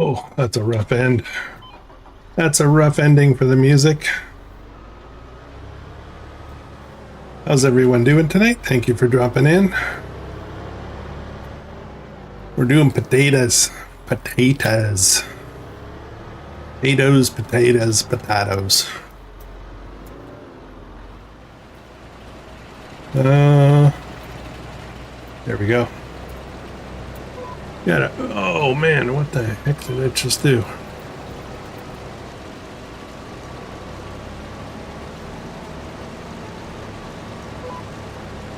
Oh, that's a rough end. That's a rough ending for the music. How's everyone doing tonight? Thank you for dropping in. We're doing potatoes. Potatoes. Potatoes, potatoes, potatoes. There we go. Got it. Oh man, what the heck did I just do?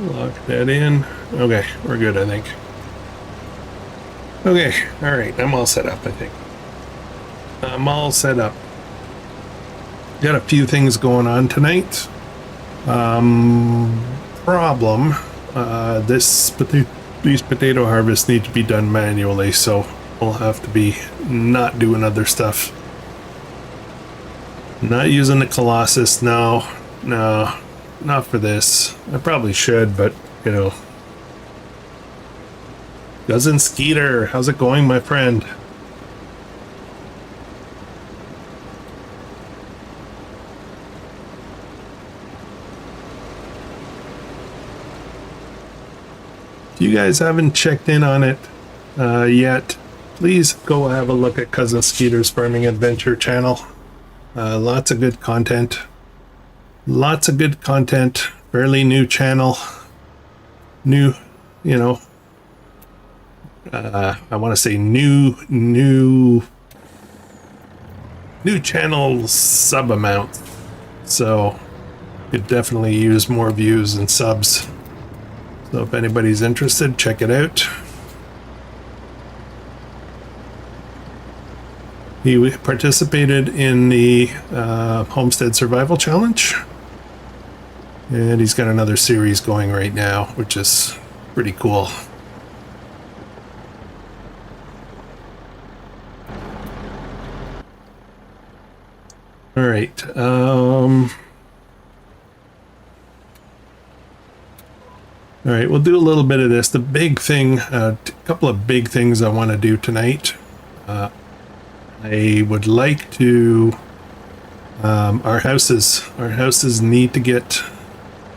Lock that in. Okay, we're good, I think. Okay, all right, I'm all set up, I think. I'm all set up. Got a few things going on tonight. Problem. These potato harvests need to be done manually, so we'll have to be not doing other stuff. Not using the Colossus, no, not for this. I probably should, but you know. Cousin Skeeter, how's it going, my friend? If you guys haven't checked in on it yet, please go have a look at Cousin Skeeter's Farming Adventure channel. Lots of good content. Lots of good content. Fairly new channel. New, you know, I want to say new channel sub amount. So could definitely use more views and subs. So if anybody's interested, check it out. He participated in the Homestead Survival Challenge. And he's got another series going right now, which is pretty cool. All right. All right, we'll do a little bit of this. The big thing, a couple of big things I want to do tonight. I would like to. Our houses need to get.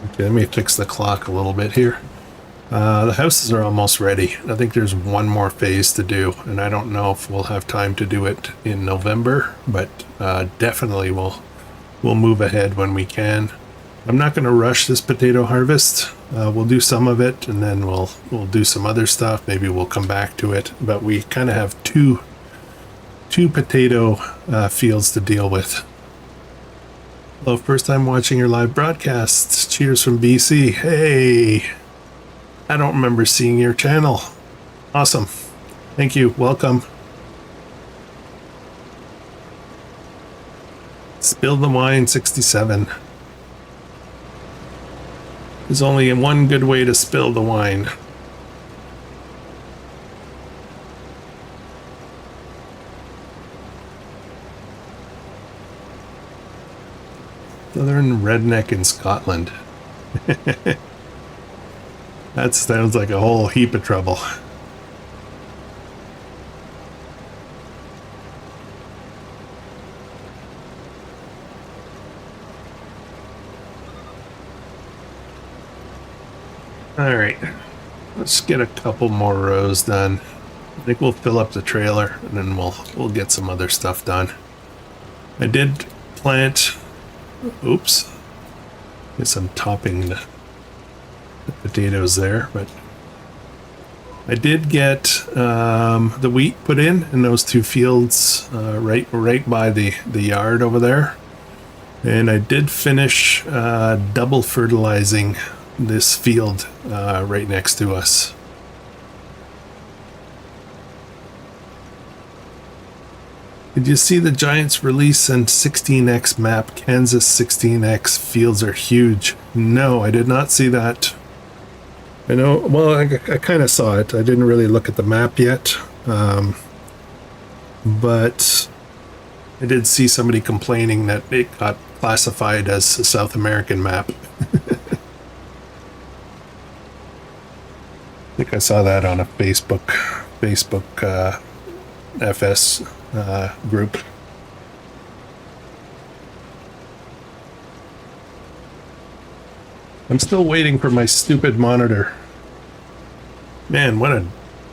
Okay, let me fix the clock a little bit here. The houses are almost ready. I think there's one more phase to do, and I don't know if we'll have time to do it in November, but definitely we'll move ahead when we can. I'm not going to rush this potato harvest. We'll do some of it, and then we'll do some other stuff. Maybe we'll come back to it, but we kind of have two potato fields to deal with. Hello, first time watching your live broadcasts. Cheers from BC. Hey, I don't remember seeing your channel. Awesome. Thank you. Welcome. Spill the wine 67. There's only one good way to spill the wine. Southern redneck in Scotland. That sounds like a whole heap of trouble. All right, let's get a couple more rows done. I think we'll fill up the trailer, and then we'll get some other stuff done. I did plant. Oops. Guess I'm topping the potatoes there, but I did get the wheat put in those two fields right by the yard over there, and I did finish double fertilizing this field right next to us. Did you see the Giants release and 16x map? Kansas 16x fields are huge. No, I did not see that. I know, well, I kind of saw it. I didn't really look at the map yet. But I did see somebody complaining that it got classified as a South American map. I think I saw that on a Facebook FS group. I'm still waiting for my stupid monitor. Man, what a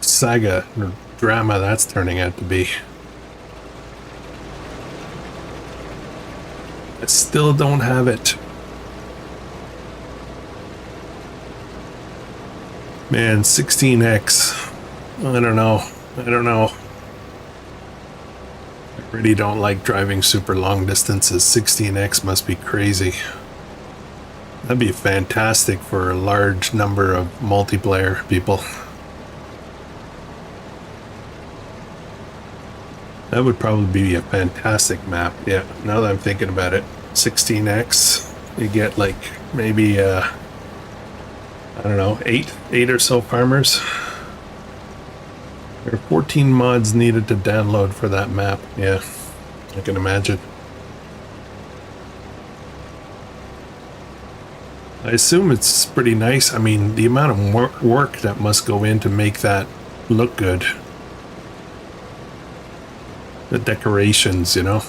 saga or drama that's turning out to be. I still don't have it. Man, 16x. I don't know. I don't know. I really don't like driving super long distances. 16x must be crazy. That'd be fantastic for a large number of multiplayer people. That would probably be a fantastic map. Yeah, now that I'm thinking about it. 16x, you get like maybe, I don't know, eight or so farmers. There are 14 mods needed to download for that map. Yeah, I can imagine. I assume it's pretty nice. I mean, the amount of work that must go in to make that look good. The decorations, you know.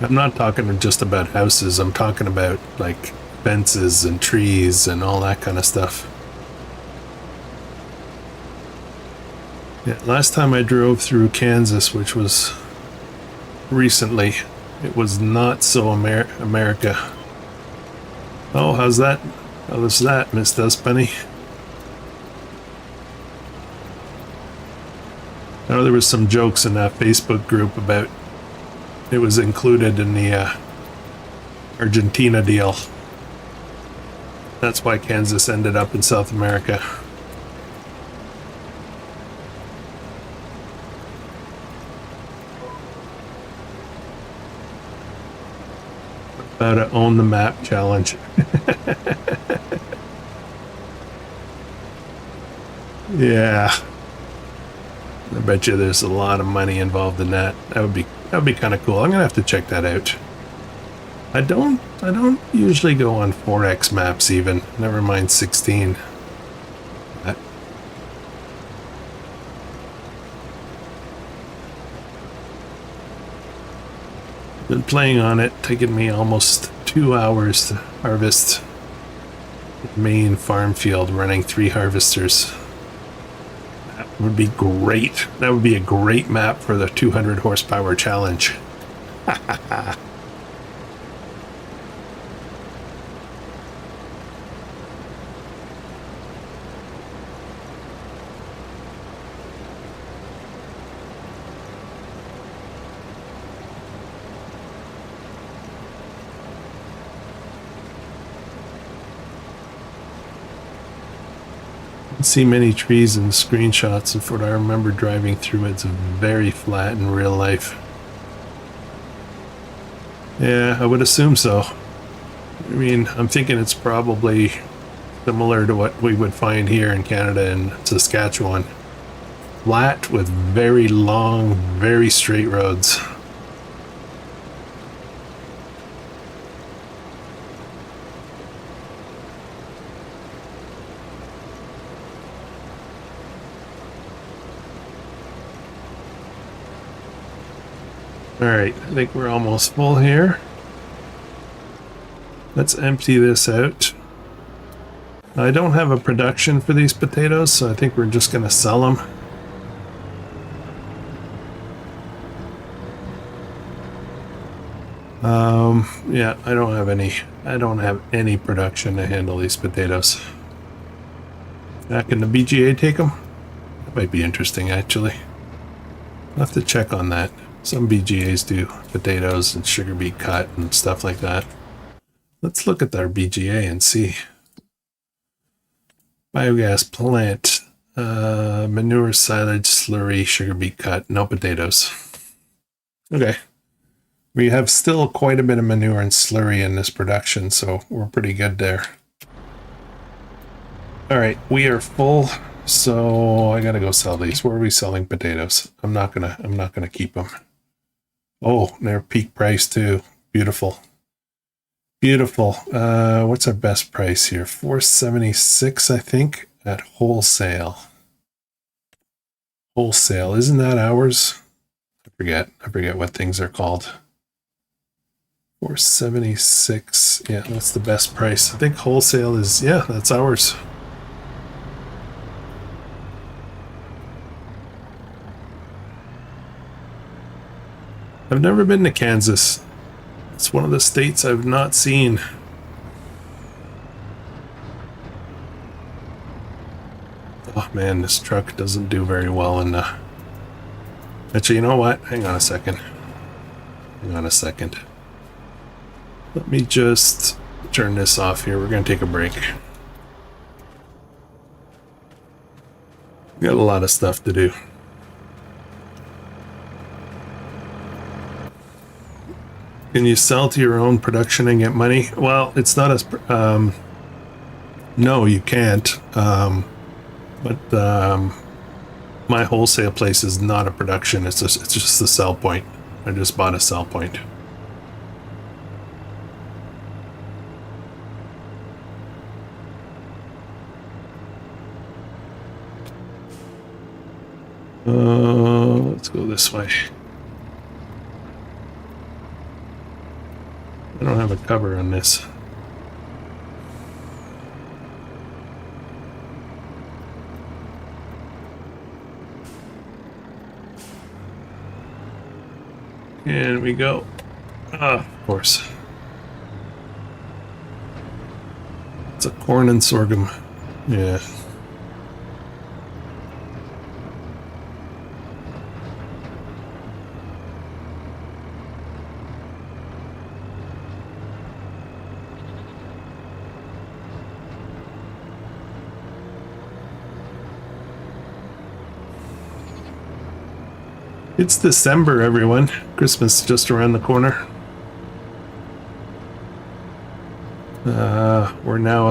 I'm not talking just about houses. I'm talking about like fences and trees and all that kind of stuff. Yeah, last time I drove through Kansas, which was recently, it was not so America. Oh, how's that? How's that, Miss Dustpenny? I know there was some jokes in that Facebook group about it was included in the Argentina deal. That's why Kansas ended up in South America. About to own the map challenge. Yeah. I bet you there's a lot of money involved in that. That would be kind of cool. I'm gonna have to check that out. I don't usually go on 4X maps even. Never mind 16. Been playing on it, taking me almost 2 hours to harvest the main farm field, running 3 harvesters. That would be great. That would be a great map for the 200 horsepower challenge. See many trees in screenshots, and from what I remember driving through, it's very flat in real life. Yeah, I would assume so. I mean, I'm thinking it's probably similar to what we would find here in Canada and Saskatchewan. Flat with very long, very straight roads. All right, I think we're almost full here. Let's empty this out. I don't have a production for these potatoes, so I think we're just going to sell them. Yeah, I don't have any production to handle these potatoes. Can the BGA take them? That might be interesting, actually. I'll have to check on that. Some BGAs do potatoes and sugar beet cut and stuff like that. Let's look at their BGA and see. Biogas plant, manure, silage, slurry, sugar beet cut, no potatoes. Okay. We have still quite a bit of manure and slurry in this production, so we're pretty good there. All right, we are full, so I gotta go sell these. Where are we selling potatoes? I'm not gonna keep them. Oh, they're peak price too. Beautiful. Beautiful. What's our best price here? $4.76, I think, at wholesale. Wholesale, isn't that ours? I forget what things are called. 476. Yeah, that's the best price. I think wholesale is, yeah, that's ours. I've never been to Kansas. It's one of the states I've not seen. Oh man, this truck doesn't do very well in the... Actually, you know what? Hang on a second. Hang on a second. Let me just turn this off here. We're going to take a break. We got a lot of stuff to do. Can you sell to your own production and get money? Well, it's not as... no, you can't. But my wholesale place is not a production. It's just a sell point. I just bought a sell point. Let's go this way. I don't have a cover on this. And we go. Of course. It's a corn and sorghum. Yeah. It's December, everyone. Christmas just around the corner. We're now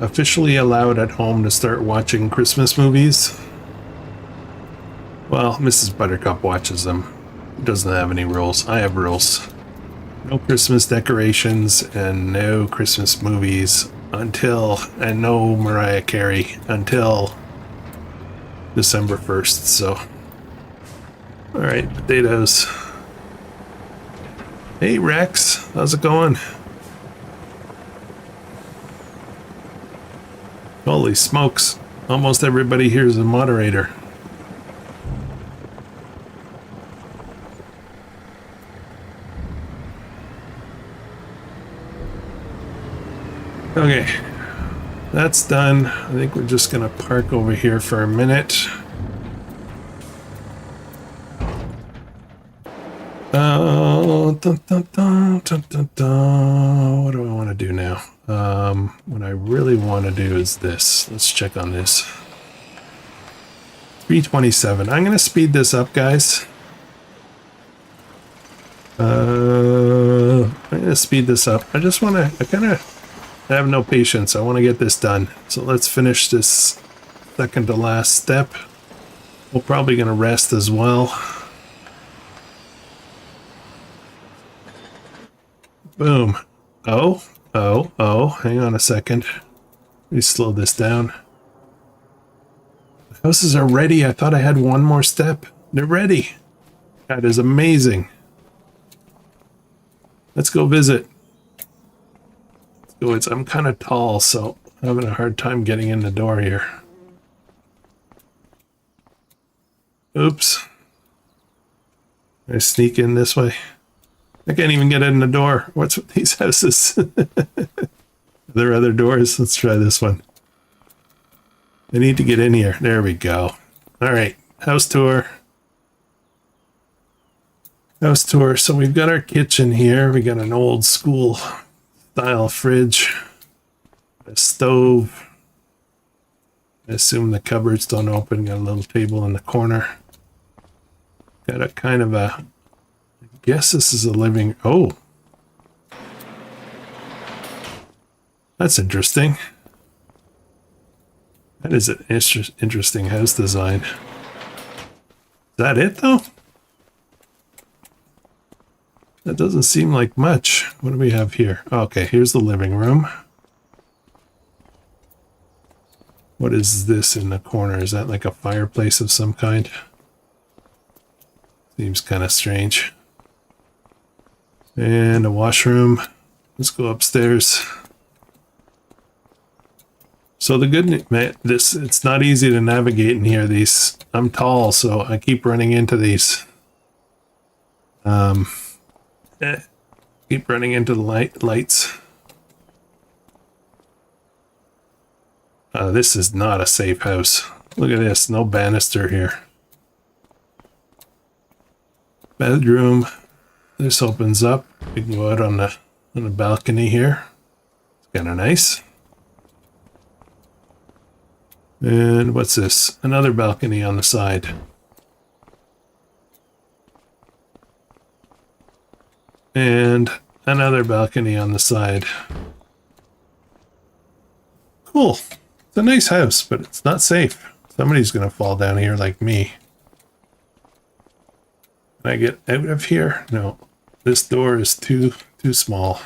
officially allowed at home to start watching Christmas movies. Well, Mrs. Buttercup watches them. Doesn't have any rules. I have rules. No Christmas decorations and no Christmas movies and no Mariah Carey until December 1st, so... Alright, potatoes. Hey Rex, how's it going? Holy smokes, almost everybody here is a moderator. Okay, that's done. I think we're just gonna park over here for a minute. What do I want to do now? What I really want to do is this. Let's check on this. 327. I'm going to speed this up, guys. I'm going to speed this up. I kind of have no patience. I want to get this done. So let's finish this second to last step. We're probably going to rest as well. Boom. Oh, hang on a second. Let me slow this down. The houses are ready. I thought I had one more step. They're ready. That is amazing. Let's go visit. Let's go. I'm kind of tall, so I'm having a hard time getting in the door here. Oops. I sneak in this way. I can't even get in the door. What's with these houses? Are there other doors? Let's try this one. I need to get in here. There we go. All right, house tour. House tour. So we've got our kitchen here. We got an old school style fridge, a stove. I assume the cupboards don't open. Got a little table in the corner. Got a kind of a... Guess this is a living... Oh. That's interesting. That is an interesting house design. Is that it, though? That doesn't seem like much. What do we have here? Okay, here's the living room. What is this in the corner? Is that like a fireplace of some kind? Seems kind of strange. And a washroom. Let's go upstairs. So the good man, it's not easy to navigate in here. I'm tall, so I keep running into these. Keep running into the lights. This is not a safe house. Look at this, no banister here. Bedroom. This opens up. We can go out on the balcony here. It's kind of nice. And what's this? Another balcony on the side. And another balcony on the side. Cool. It's a nice house, but it's not safe. Somebody's gonna fall down here like me. Can I get out of here? No. This door is too small.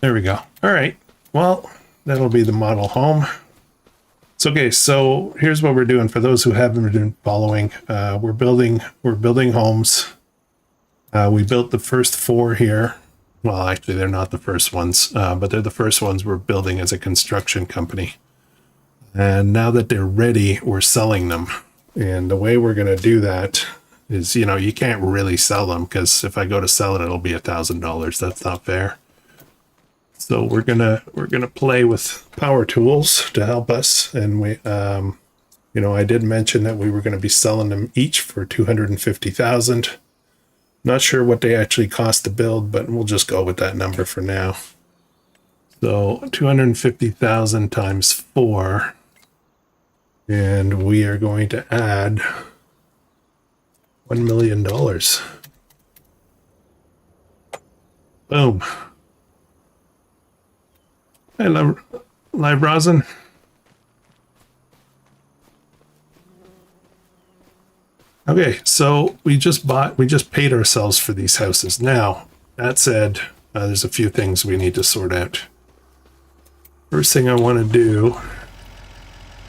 There we go. All right. Well, that'll be the model home. It's okay. So here's what we're doing for those who haven't been following. We're building homes. We built the first 4 here. Well, actually, they're not the first ones, but they're the first ones we're building as a construction company. And now that they're ready, we're selling them. And the way we're going to do that is, you can't really sell them because if I go to sell it, it'll be $1,000. That's not fair. So we're gonna play with power tools to help us. And we, I did mention that we were going to be selling them each for $250,000. Not sure what they actually cost to build, but we'll just go with that number for now. So 250,000 times 4. And we are going to add $1 million. Boom. Hey, live rosin. Okay, so we just paid ourselves for these houses. Now, that said, there's a few things we need to sort out. First thing I want to do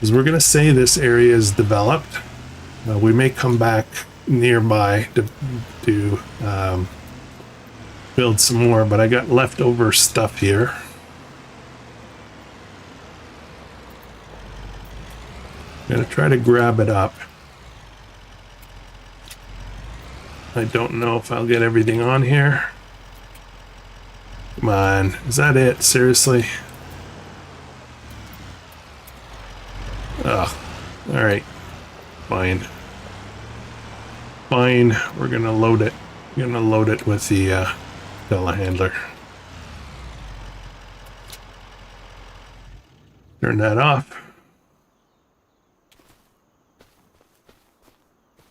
is we're going to say this area is developed. We may come back nearby to build some more, but I got leftover stuff here. I'm going to try to grab it up. I don't know if I'll get everything on here. Come on, is that it? Seriously? Oh, all right. Fine. Fine, we're gonna load it. We're gonna load it with the telehandler. Turn that off.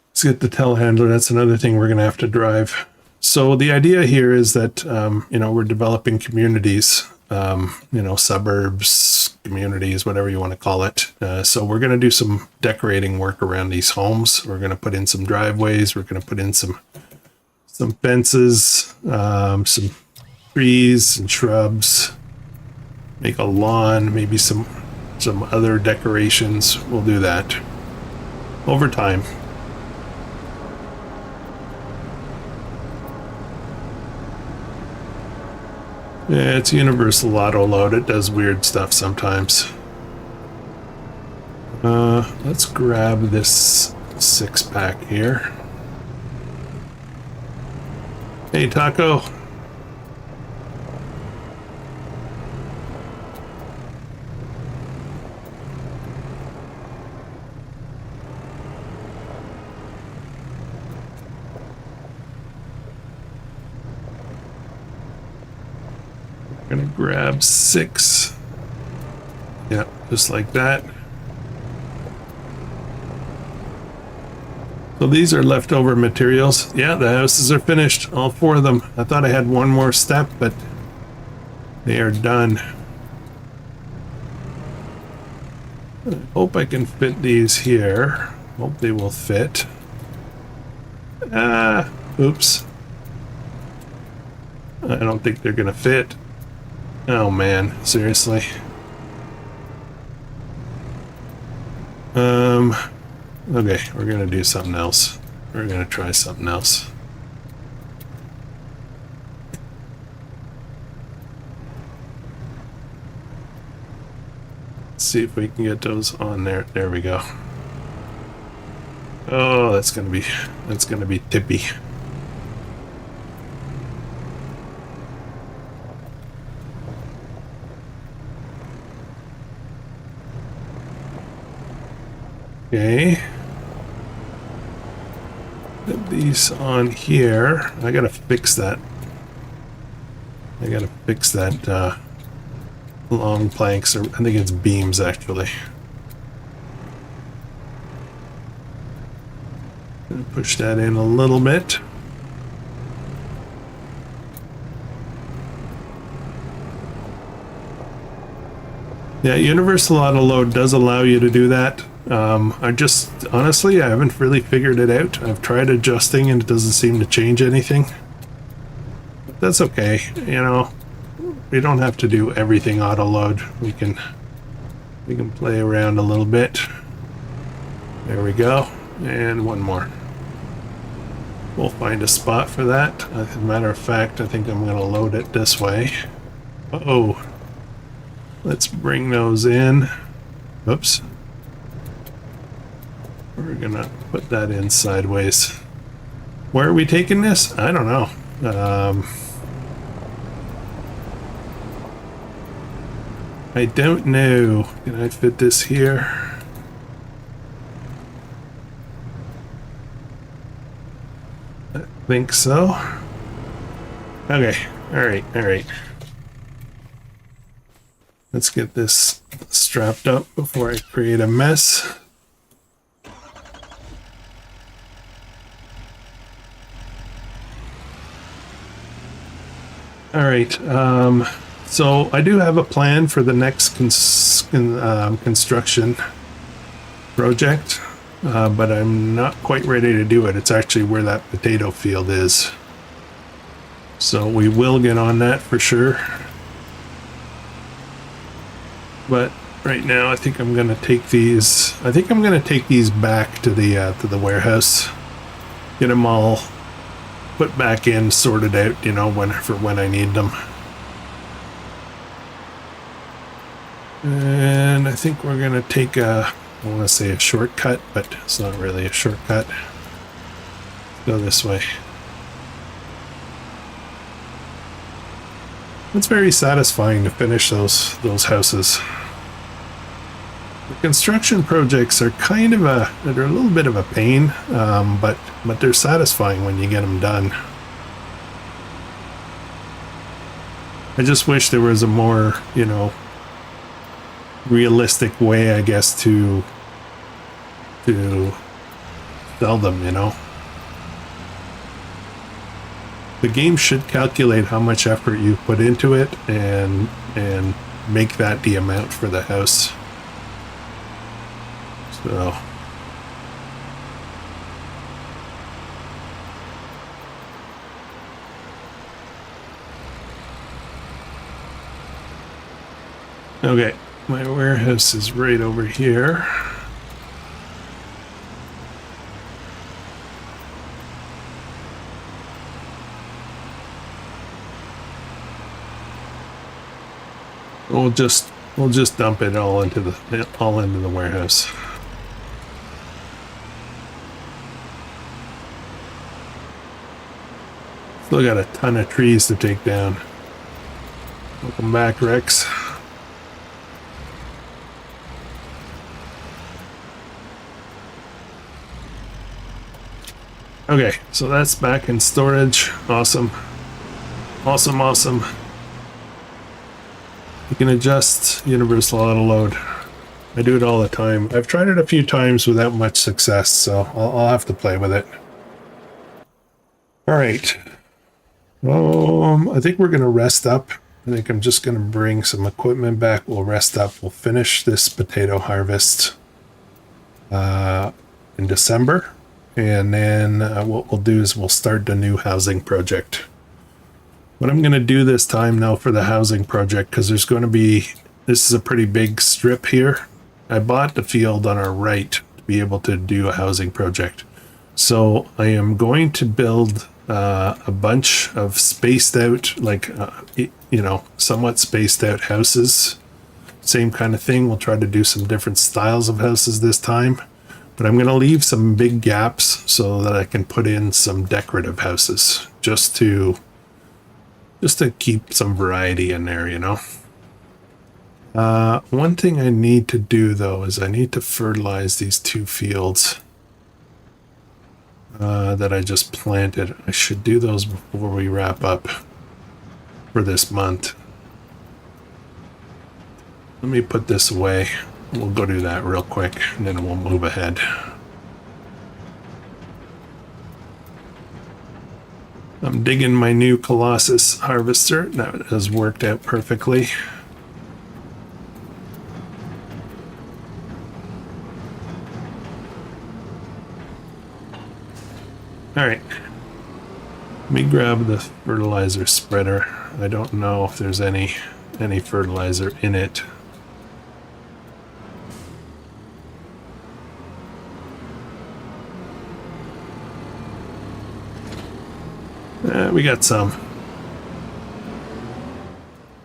Let's get the telehandler. That's another thing we're going to have to drive. So the idea here is that, we're developing communities, suburbs, communities, whatever you want to call it. So we're going to do some decorating work around these homes. We're going to put in some driveways. We're going to put in some fences, some trees and shrubs, make a lawn, maybe some other decorations. We'll do that over time. Yeah, it's universal auto load. It does weird stuff sometimes. Let's grab this 6-pack here. Hey, Taco. Gonna grab 6. Yeah, just like that. So these are leftover materials. Yeah, the houses are finished, all 4 of them. I thought I had one more step, but they are done. I hope I can fit these here. Hope they will fit. Oops. I don't think they're gonna fit. Oh man, seriously. Okay, we're gonna do something else. We're gonna try something else. Let's see if we can get those on there. There we go. Oh, that's gonna be tippy. Okay. Put these on here. I gotta fix that. I gotta fix that long planks, or I think it's beams actually. Gonna push that in a little bit. Yeah, universal auto load does allow you to do that. I just, honestly, I haven't really figured it out. I've tried adjusting and it doesn't seem to change anything. But that's okay, you know. We don't have to do everything auto load. We can play around a little bit. There we go. And one more. We'll find a spot for that. As a matter of fact, I think I'm going to load it this way. Uh-oh. Let's bring those in. Oops. We're going to put that in sideways. Where are we taking this? I don't know. I don't know. Can I fit this here? I think so. Okay. All right. Let's get this strapped up before I create a mess. All right. So I do have a plan for the next construction project, but I'm not quite ready to do it. It's actually where that potato field is. So we will get on that for sure. But right now, I think I'm going to take these. I think I'm going to take these back to the warehouse. Get them all put back in, sorted out, you know, when I need them. And I think we're going to take I want to say a shortcut, but it's not really a shortcut. Go this way. It's very satisfying to finish those houses. The construction projects are they're a little bit of a pain, but they're satisfying when you get them done. I just wish there was a more, you know, realistic way, I guess, to sell them, you know. The game should calculate how much effort you put into it and make that the amount for the house. So okay, my warehouse is right over here. We'll just dump it all into the warehouse. Still got a ton of trees to take down. Welcome back, Rex. Okay, so that's back in storage. Awesome. Awesome. You can adjust universal auto load. I do it all the time. I've tried it a few times without much success, so I'll have to play with it. All right. I think we're gonna rest up. I think I'm just gonna bring some equipment back. We'll rest up. We'll finish this potato harvest in December, and then what we'll do is we'll start the new housing project. What I'm gonna do this time, though, for the housing project, because there's going to be, this is a pretty big strip here. I bought the field on our right to be able to do a housing project. So I am going to build a bunch of spaced out, like, somewhat spaced out houses. Same kind of thing. We'll try to do some different styles of houses this time. But I'm going to leave some big gaps so that I can put in some decorative houses just to keep some variety in there, you know. One thing I need to do though is I need to fertilize these 2 fields that I just planted. I should do those before we wrap up for this month. Let me put this away. We'll go do that real quick and then we'll move ahead. I'm digging my new Colossus harvester. That has worked out perfectly. All right. Let me grab the fertilizer spreader. I don't know if there's any fertilizer in it. We got some.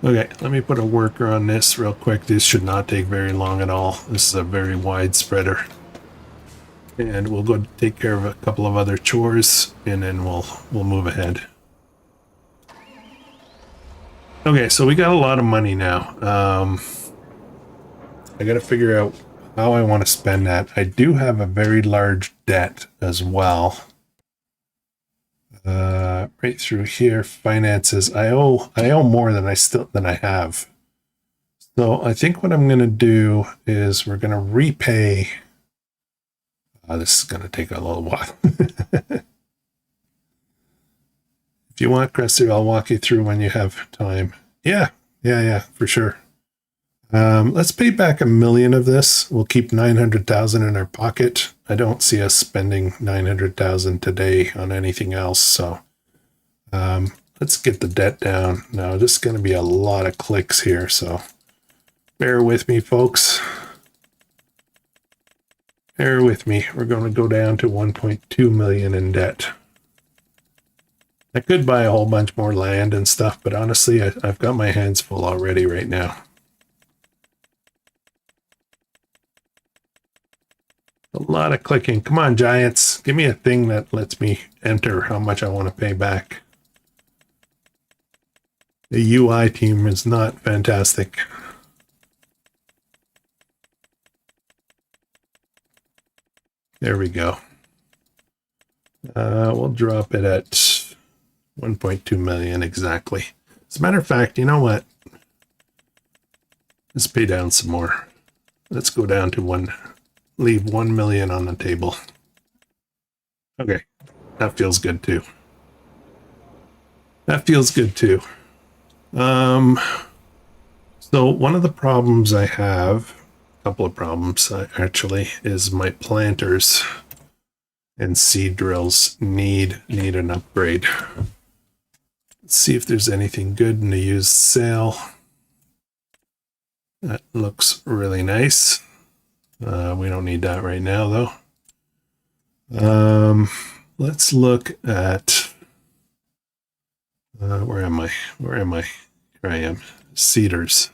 Okay, let me put a worker on this real quick. This should not take very long at all. This is a very wide spreader. And we'll go take care of a couple of other chores and then we'll move ahead. Okay, so we got a lot of money now. I got to figure out how I want to spend that. I do have a very large debt as well. Right through here, finances. I owe more than I have. So I think what I'm going to do is we're going to repay. This is going to take a little while. If you want, Krustoo, I'll walk you through when you have time. Yeah, for sure. Let's pay back $1 million of this. We'll keep 900,000 in our pocket. I don't see us spending 900,000 today on anything else. So let's get the debt down. Now, this is going to be a lot of clicks here. So bear with me, folks. Bear with me. We're going to go down to 1.2 million in debt. I could buy a whole bunch more land and stuff, but honestly, I've got my hands full already right now. A lot of clicking. Come on, Giants. Give me a thing that lets me enter how much I want to pay back. The UI team is not fantastic. There we go. We'll drop it at 1.2 million exactly. As a matter of fact, you know what? Let's pay down some more. Let's go down to leave 1 million on the table. Okay, that feels good too. That feels good too. So one of the problems I have, a couple of problems actually, is my planters and seed drills need an upgrade. Let's see if there's anything good in the used sale. That looks really nice. We don't need that right now though. Let's look at where am I? Here I am. Seeders.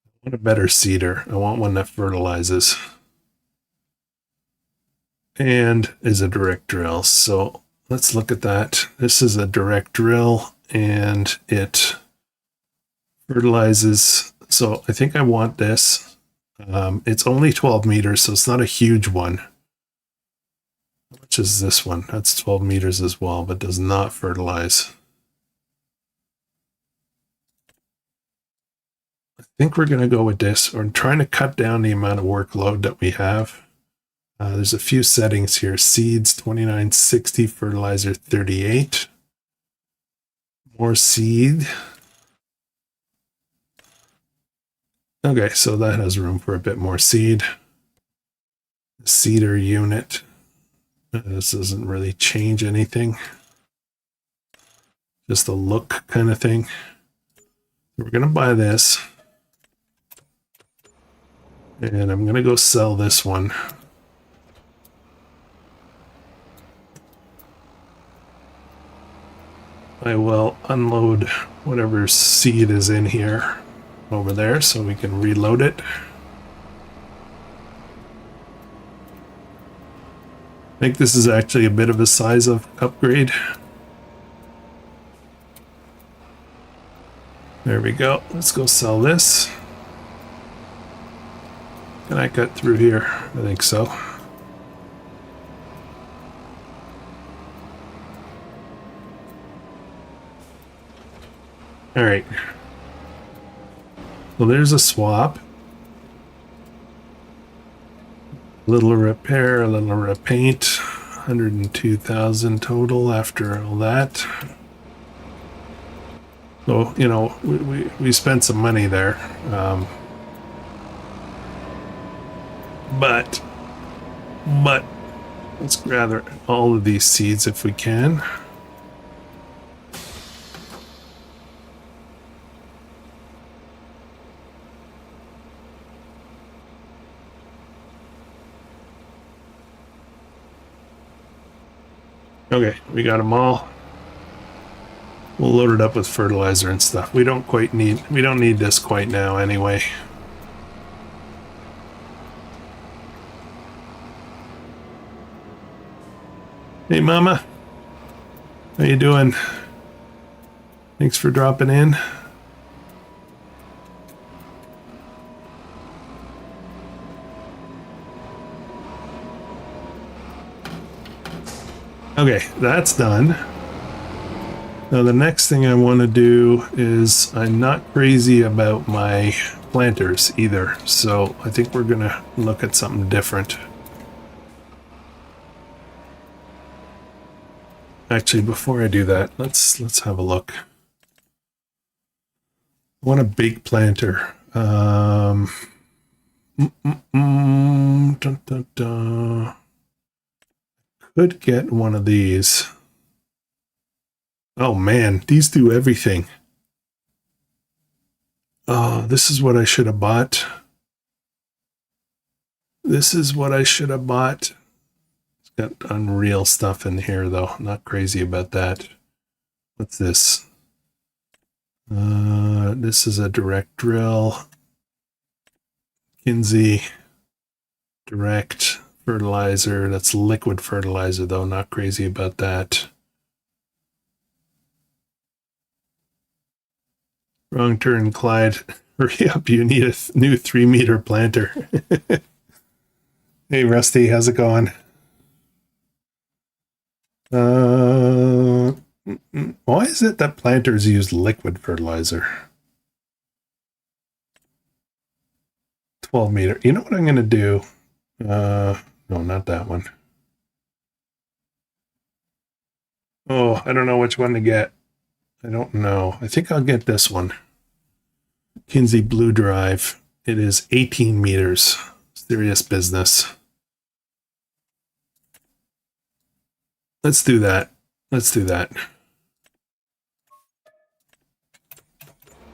I want a better seeder. I want one that fertilizes and is a direct drill. So let's look at that. This is a direct drill and it fertilizes. So I think I want this. It's only 12 meters, so it's not a huge one. How much is this one? That's 12 meters as well, but does not fertilize. I think we're going to go with this. We're trying to cut down the amount of workload that we have. There's a few settings here. Seeds 2960, fertilizer 38. More seed. Okay, so that has room for a bit more seed. Seeder unit. This doesn't really change anything. Just a look kind of thing. We're going to buy this. And I'm going to go sell this one. I will unload whatever seed is in here over there so we can reload it. I think this is actually a bit of a size of upgrade. There we go. Let's go sell this. Can I cut through here? I think so. All right. Well, there's a swap. A little repair, a little repaint. 102,000 total after all that. So, you know, we spent some money there. But let's gather all of these seeds if we can. Okay, we got them all. We'll load it up with fertilizer and stuff. We don't need this quite now anyway. Hey mama, how you doing? Thanks for dropping in. Okay, that's done. Now the next thing I want to do is, I'm not crazy about my planters either, so I think we're gonna look at something different. Actually, before I do that, let's have a look. I want a big planter. Dun, dun, dun. Could get one of these. Oh man, these do everything. Oh, this is what I should have bought. This is what I should have bought. It's got unreal stuff in here though. Not crazy about that. What's this? This is a direct drill. Kinsey direct fertilizer. That's liquid fertilizer though. Not crazy about that. Wrong turn, Clyde. Hurry up, you need a new 3-meter planter. Hey, Rusty, how's it going? Why is it that planters use liquid fertilizer? 12 meter. You know what I'm going to do? No, not that one. Oh, I don't know which one to get. I don't know. I think I'll get this one. Kinsey Blue Drive. It is 18 meters. Serious business. Let's do that. Let's do that.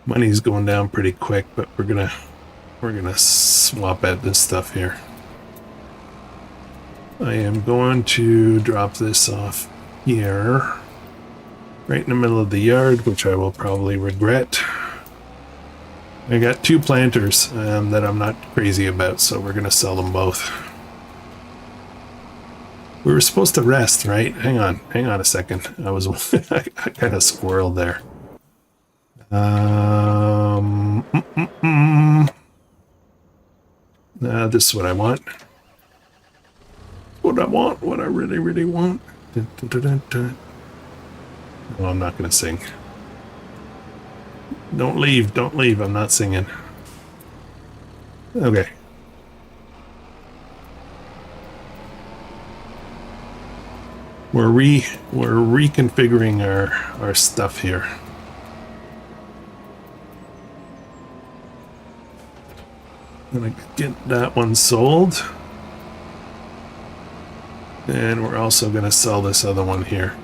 Money's going down pretty quick, but we're gonna swap out this stuff here. I am going to drop this off here, right in the middle of the yard, which I will probably regret. I got 2 planters that I'm not crazy about, so we're gonna sell them both. We were supposed to rest, right? Hang on a second. I kind of squirreled there. This is what I want. What I really, really want. Dun, dun, dun, dun, dun. Oh, I'm not gonna sing. Don't leave, I'm not singing. Okay. We're reconfiguring our stuff here. I'm gonna get that one sold. And we're also gonna sell this other one here.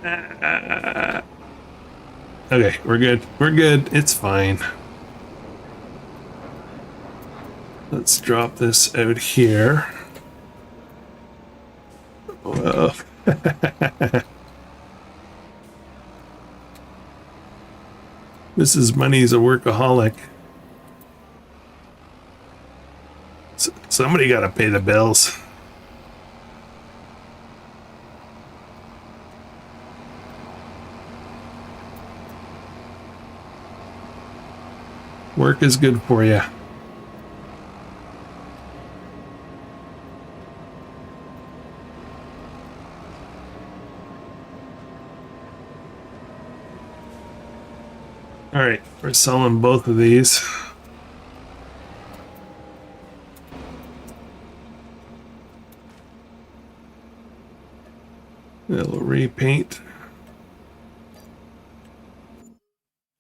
Okay, we're good. We're good. It's fine. Let's drop this out here. Whoa. Mrs. Money's a workaholic. Somebody got to pay the bills. Work is good for you. All right, we're selling both of these. It'll repaint.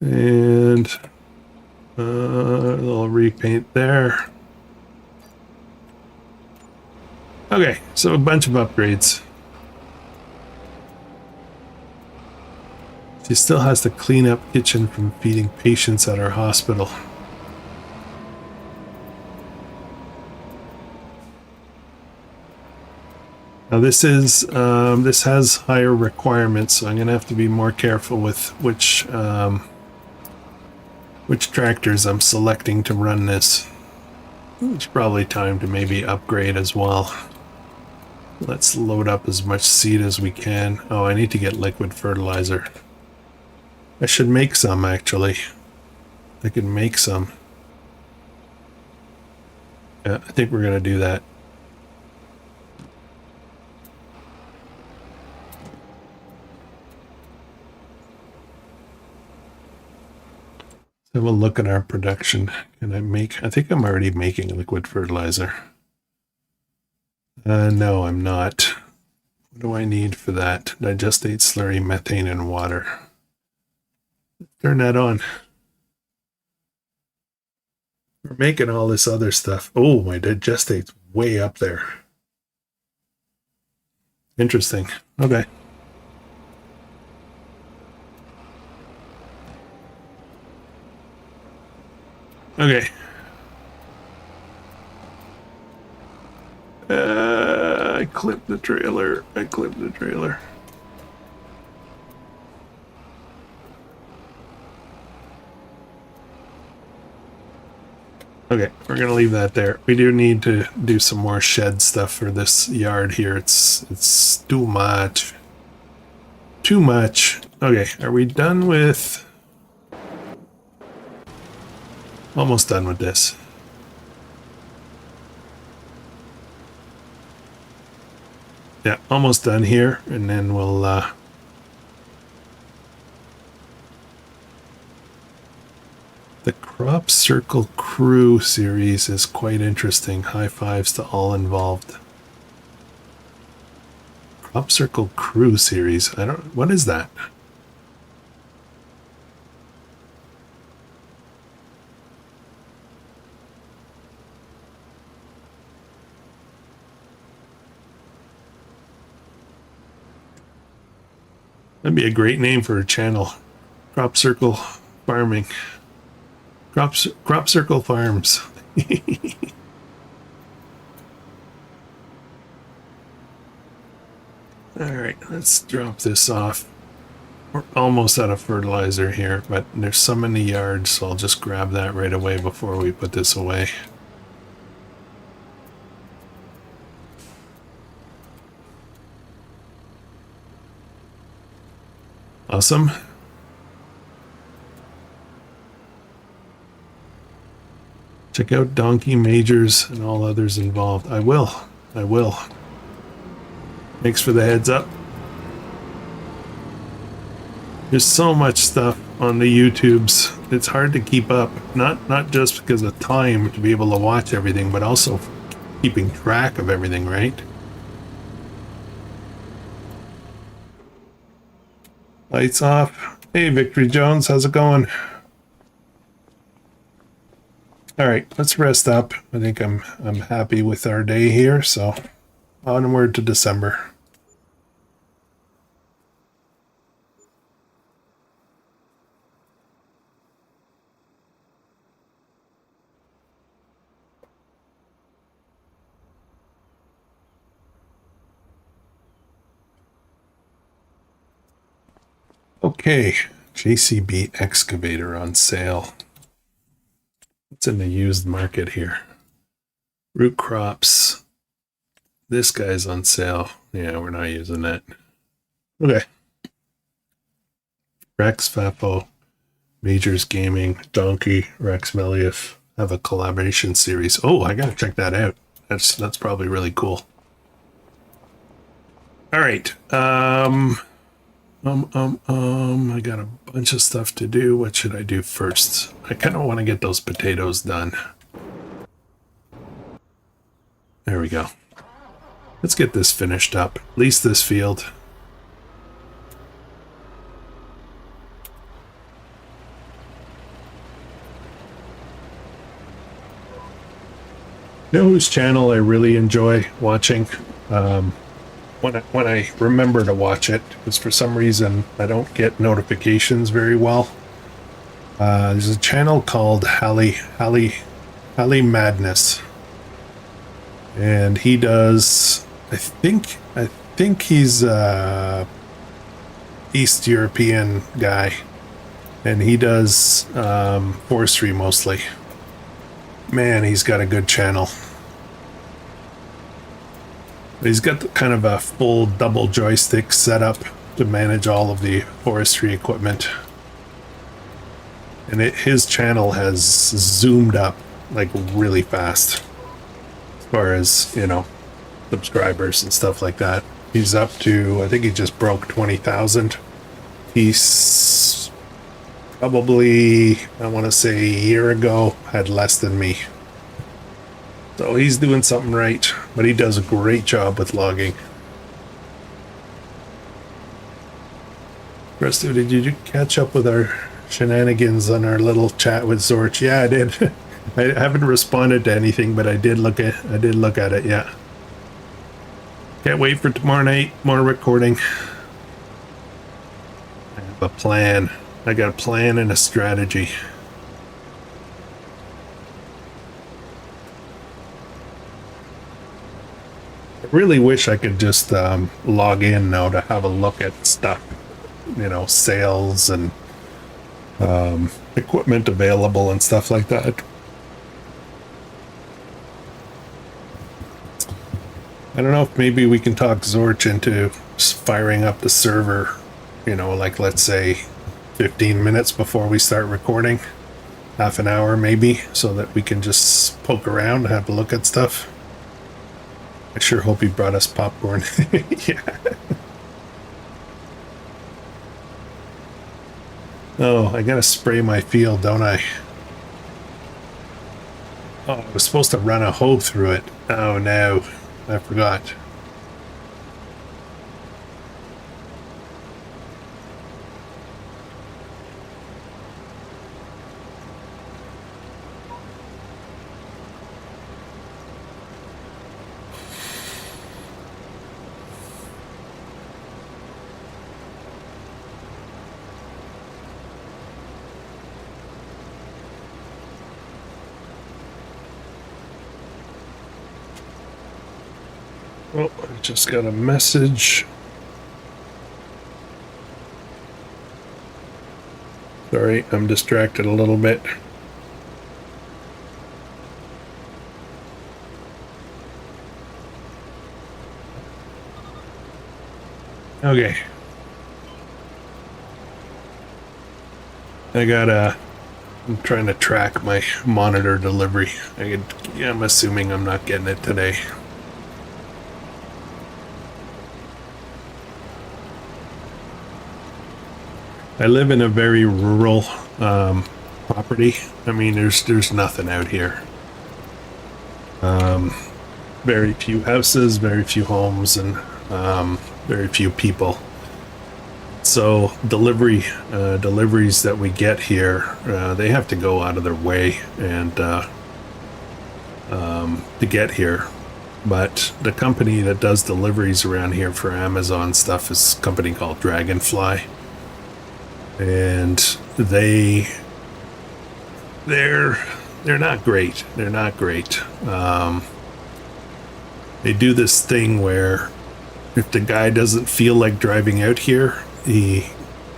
And a little repaint there. Okay, so a bunch of upgrades. She still has to clean up kitchen from feeding patients at our hospital. Now this has higher requirements, so I'm gonna have to be more careful with which tractors I'm selecting to run this. It's probably time to maybe upgrade as well. Let's load up as much seed as we can. Oh, I need to get liquid fertilizer. I should make some, actually. I can make some. Yeah, I think we're gonna do that. Have a look at our production. I think I'm already making liquid fertilizer. No, I'm not. What do I need for that? Digestate, slurry, methane, and water. Turn that on. We're making all this other stuff. Oh, my digestate's way up there. Interesting. Okay. Okay. I clipped the trailer. Okay, we're gonna leave that there. We do need to do some more shed stuff for this yard here. It's too much. Too much. Okay, are we done with... Almost done with this. Yeah, almost done here, and then we'll the Crop Circle Crew series is quite interesting. High fives to all involved. Crop Circle Crew series. What is that? That'd be a great name for a channel. Crop Circle Farming. Crop Circle Farms. Alright, let's drop this off. We're almost out of fertilizer here, but there's some in the yard, so I'll just grab that right away before we put this away. Awesome. Check out Donkey Majors and all others involved. I will. Thanks for the heads up. There's so much stuff on the YouTubes. It's hard to keep up. Not just because of time to be able to watch everything, but also keeping track of everything, right? Lights off. Hey, Victory Jones, how's it going? All right, let's rest up. I think I'm happy with our day here, so onward to December. Okay, JCB excavator on sale. It's in the used market here. Root crops. This guy's on sale. Yeah, we're not using that. Okay. Rex Fapo, Majors Gaming, Donkey, Rex Melief have a collaboration series. Oh, I gotta check that out. That's probably really cool. All right. I got a bunch of stuff to do. What should I do first? I kind of want to get those potatoes done. There we go. Let's get this finished up. Lease this field. You know whose channel I really enjoy watching? When I remember to watch it, because for some reason I don't get notifications very well. There's a channel called Hallie Madness, and he does. I think he's a East European guy, and he does forestry mostly. Man, he's got a good channel. He's got kind of a full double joystick setup to manage all of the forestry equipment. And his channel has zoomed up like really fast as far as, you know, subscribers and stuff like that. He's up to, I think he just broke 20,000. He's probably, I want to say a year ago, had less than me. So he's doing something right, but he does a great job with logging. Krustoo, did you catch up with our shenanigans on our little chat with Zorch? Yeah, I did. I haven't responded to anything, but I did look at it, yeah. Can't wait for tomorrow night, more recording. I have a plan. I got a plan and a strategy. I really wish I could just log in now to have a look at stuff, you know, sales and equipment available and stuff like that. I don't know if maybe we can talk Zorch into firing up the server, you know, like let's say 15 minutes before we start recording, half an hour maybe, so that we can just poke around and have a look at stuff. I sure hope he brought us popcorn. Yeah. Oh, I gotta spray my field, don't I? Oh, I was supposed to run a hoe through it. Oh no, I forgot. Oh, I just got a message. Sorry, I'm distracted a little bit. Okay. I'm trying to track my monitor delivery. I'm assuming I'm not getting it today. I live in a very rural property. I mean, there's nothing out here. Very few houses, very few homes, and very few people. So deliveries that we get here, they have to go out of their way and to get here. But the company that does deliveries around here for Amazon stuff is a company called Dragonfly. And they're not great. They're not great. They do this thing where if the guy doesn't feel like driving out here, he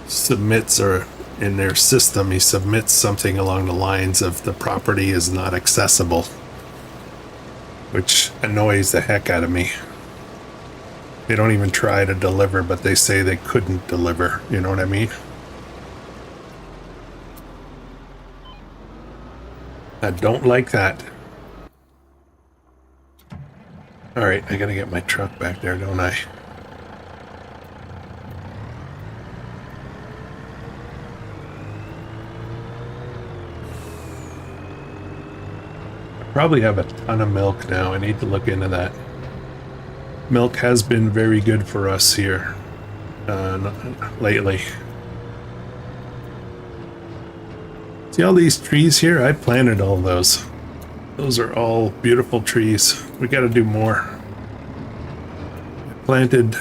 submits, or in their system, he submits something along the lines of the property is not accessible, which annoys the heck out of me. They don't even try to deliver, but they say they couldn't deliver. You know what I mean? I don't like that. All right, I gotta get my truck back there, don't I? I probably have a ton of milk now. I need to look into that. Milk has been very good for us here lately. See all these trees here? I planted all those. Those are all beautiful trees. We got to do more. I planted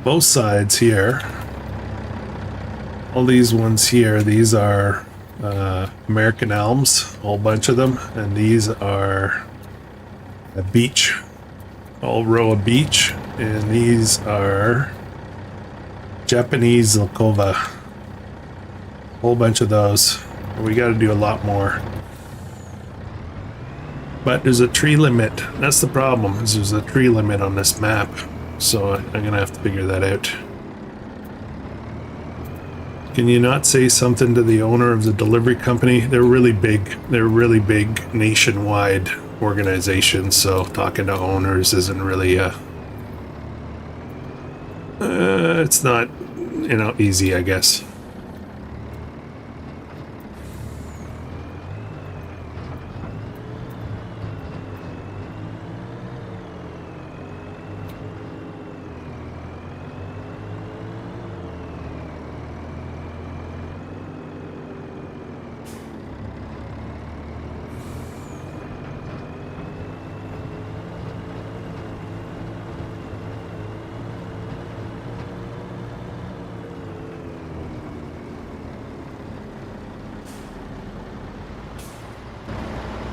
both sides here. All these ones here, these are American elms, a whole bunch of them, and these are a beech, all row of beech, and these are Japanese Zilkova. Whole bunch of those. We got to do a lot more. But there's a tree limit. That's the problem, is there's a tree limit on this map. So I'm going to have to figure that out. Can you not say something to the owner of the delivery company? They're really big. They're really big nationwide organizations, so talking to owners isn't really it's not, you know, easy, I guess.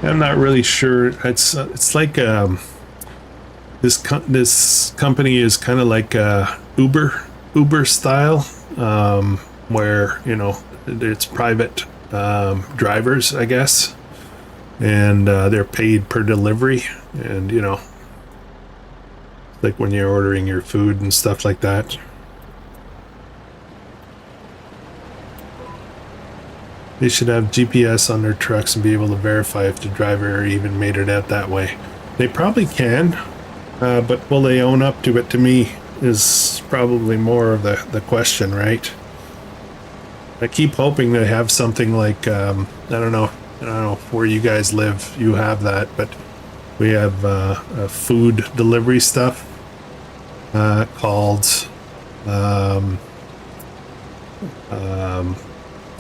I'm not really sure. It's like this company is kind of like Uber style, where, you know, it's private drivers, I guess, and they're paid per delivery, and, you know, like when you're ordering your food and stuff like that. They should have GPS on their trucks and be able to verify if the driver even made it out that way. They probably can, but will they own up to it, to me, is probably more of the question, right? I keep hoping they have something like, I don't know where you guys live, you have that, but we have food delivery stuff called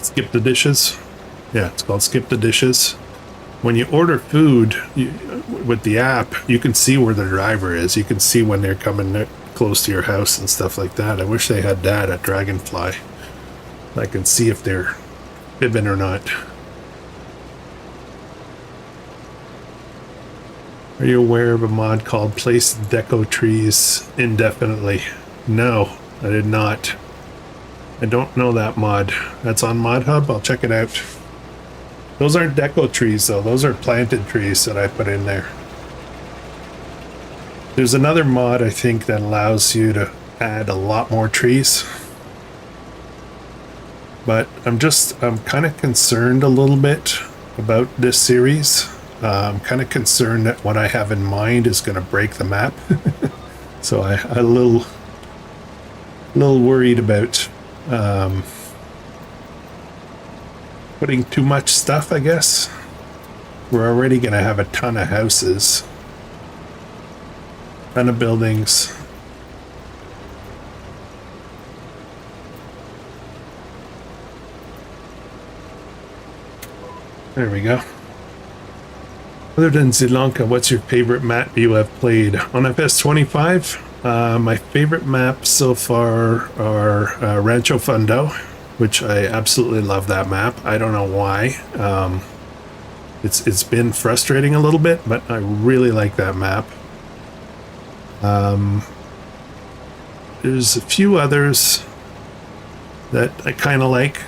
Skip the Dishes. Yeah, it's called Skip the Dishes. When you order food with the app, you can see where the driver is. You can see when they're coming close to your house and stuff like that. I wish they had that at Dragonfly. I can see if they're fibbing or not. Are you aware of a mod called Place Deco Trees Indefinitely? No, I did not. I don't know that mod. That's on Mod Hub. I'll check it out. Those aren't deco trees, though. Those are planted trees that I put in there. There's another mod, I think, that allows you to add a lot more trees. But I'm kind of concerned a little bit about this series. I'm kind of concerned that what I have in mind is going to break the map. So I'm a little worried about putting too much stuff, I guess. We're already going to have a ton of houses, ton of buildings. There we go. Other than Sri Lanka, what's your favorite map you have played on FS25? My favorite maps so far are Rancho Fundo, which I absolutely love that map. I don't know why. It's been frustrating a little bit, but I really like that map. There's a few others. that I kind of like.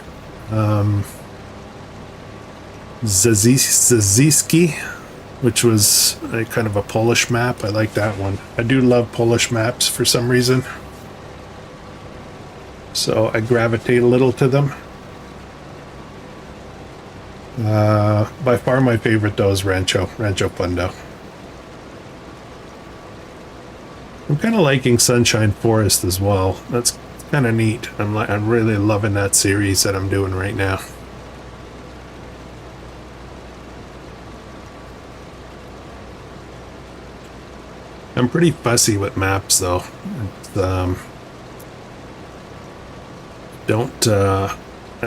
Zaziski, which was a kind of a Polish map. I like that one. I do love Polish maps for some reason, so I gravitate a little to them. By far my favorite though is Rancho Fundo. I'm kind of liking Sunshine Forest as well. That's kind of neat. I'm really loving that series that I'm doing right now. I'm pretty fussy with maps though. I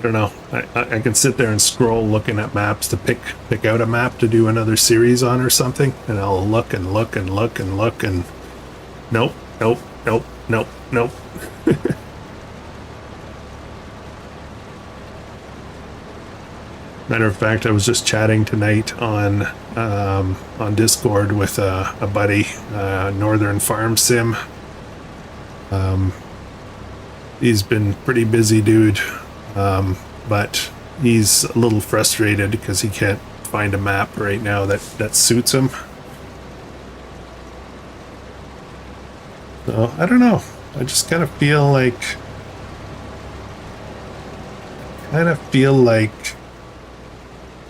don't know. I can sit there and scroll looking at maps to pick out a map to do another series on or something, and I'll look and look and look and look and nope, nope, nope, nope, nope. Matter of fact, I was just chatting tonight on Discord with a buddy, Northern Farm Sim. He's been pretty busy, dude, but he's a little frustrated because he can't find a map right now that suits him. So I don't know. I just kind of feel like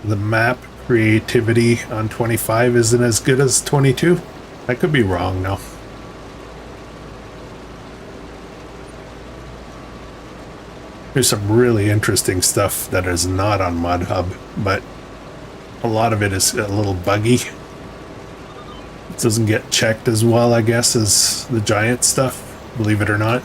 the map creativity on 25 isn't as good as 22. I could be wrong though. There's some really interesting stuff that is not on ModHub, but a lot of it is a little buggy. It doesn't get checked as well, I guess, as the giant stuff, believe it or not.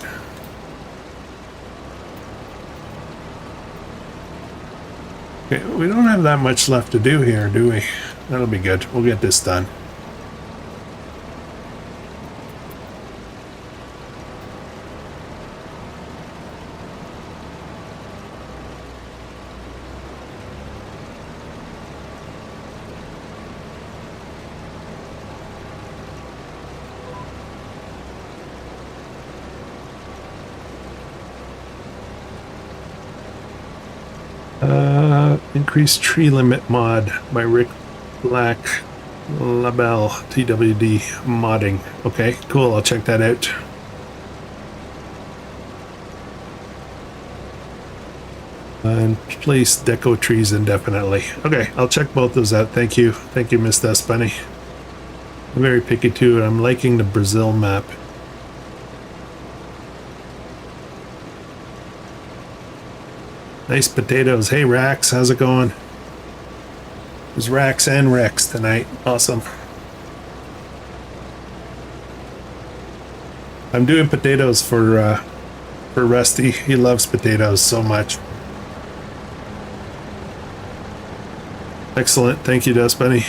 Okay, we don't have that much left to do here, do we? That'll be good. We'll get this done. Increased tree limit mod by Rick Black Labelle TWD modding. Okay, cool. I'll check that out. And place deco trees indefinitely. Okay, I'll check both those out. Thank you. Thank you, Miss Dust Bunny. I'm very picky too, and I'm liking the Brazil map. Nice potatoes. Hey, Rax, how's it going? There's Rax and Rex tonight. Awesome. I'm doing potatoes for Rusty. He loves potatoes so much. Excellent. Thank you, Dust Bunny.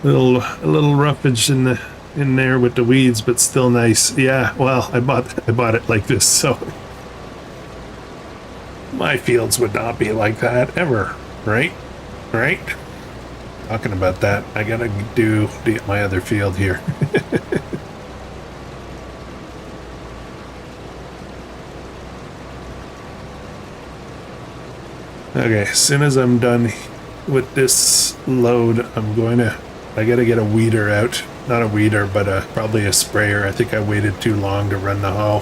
A little roughage in there with the weeds, but still nice. Yeah, well, I bought it like this, so my fields would not be like that ever, right? Talking about that, I gotta do my other field here. Okay, as soon as I'm done with this load, I gotta get a weeder out. Not a weeder, but probably a sprayer. I think I waited too long to run the hoe.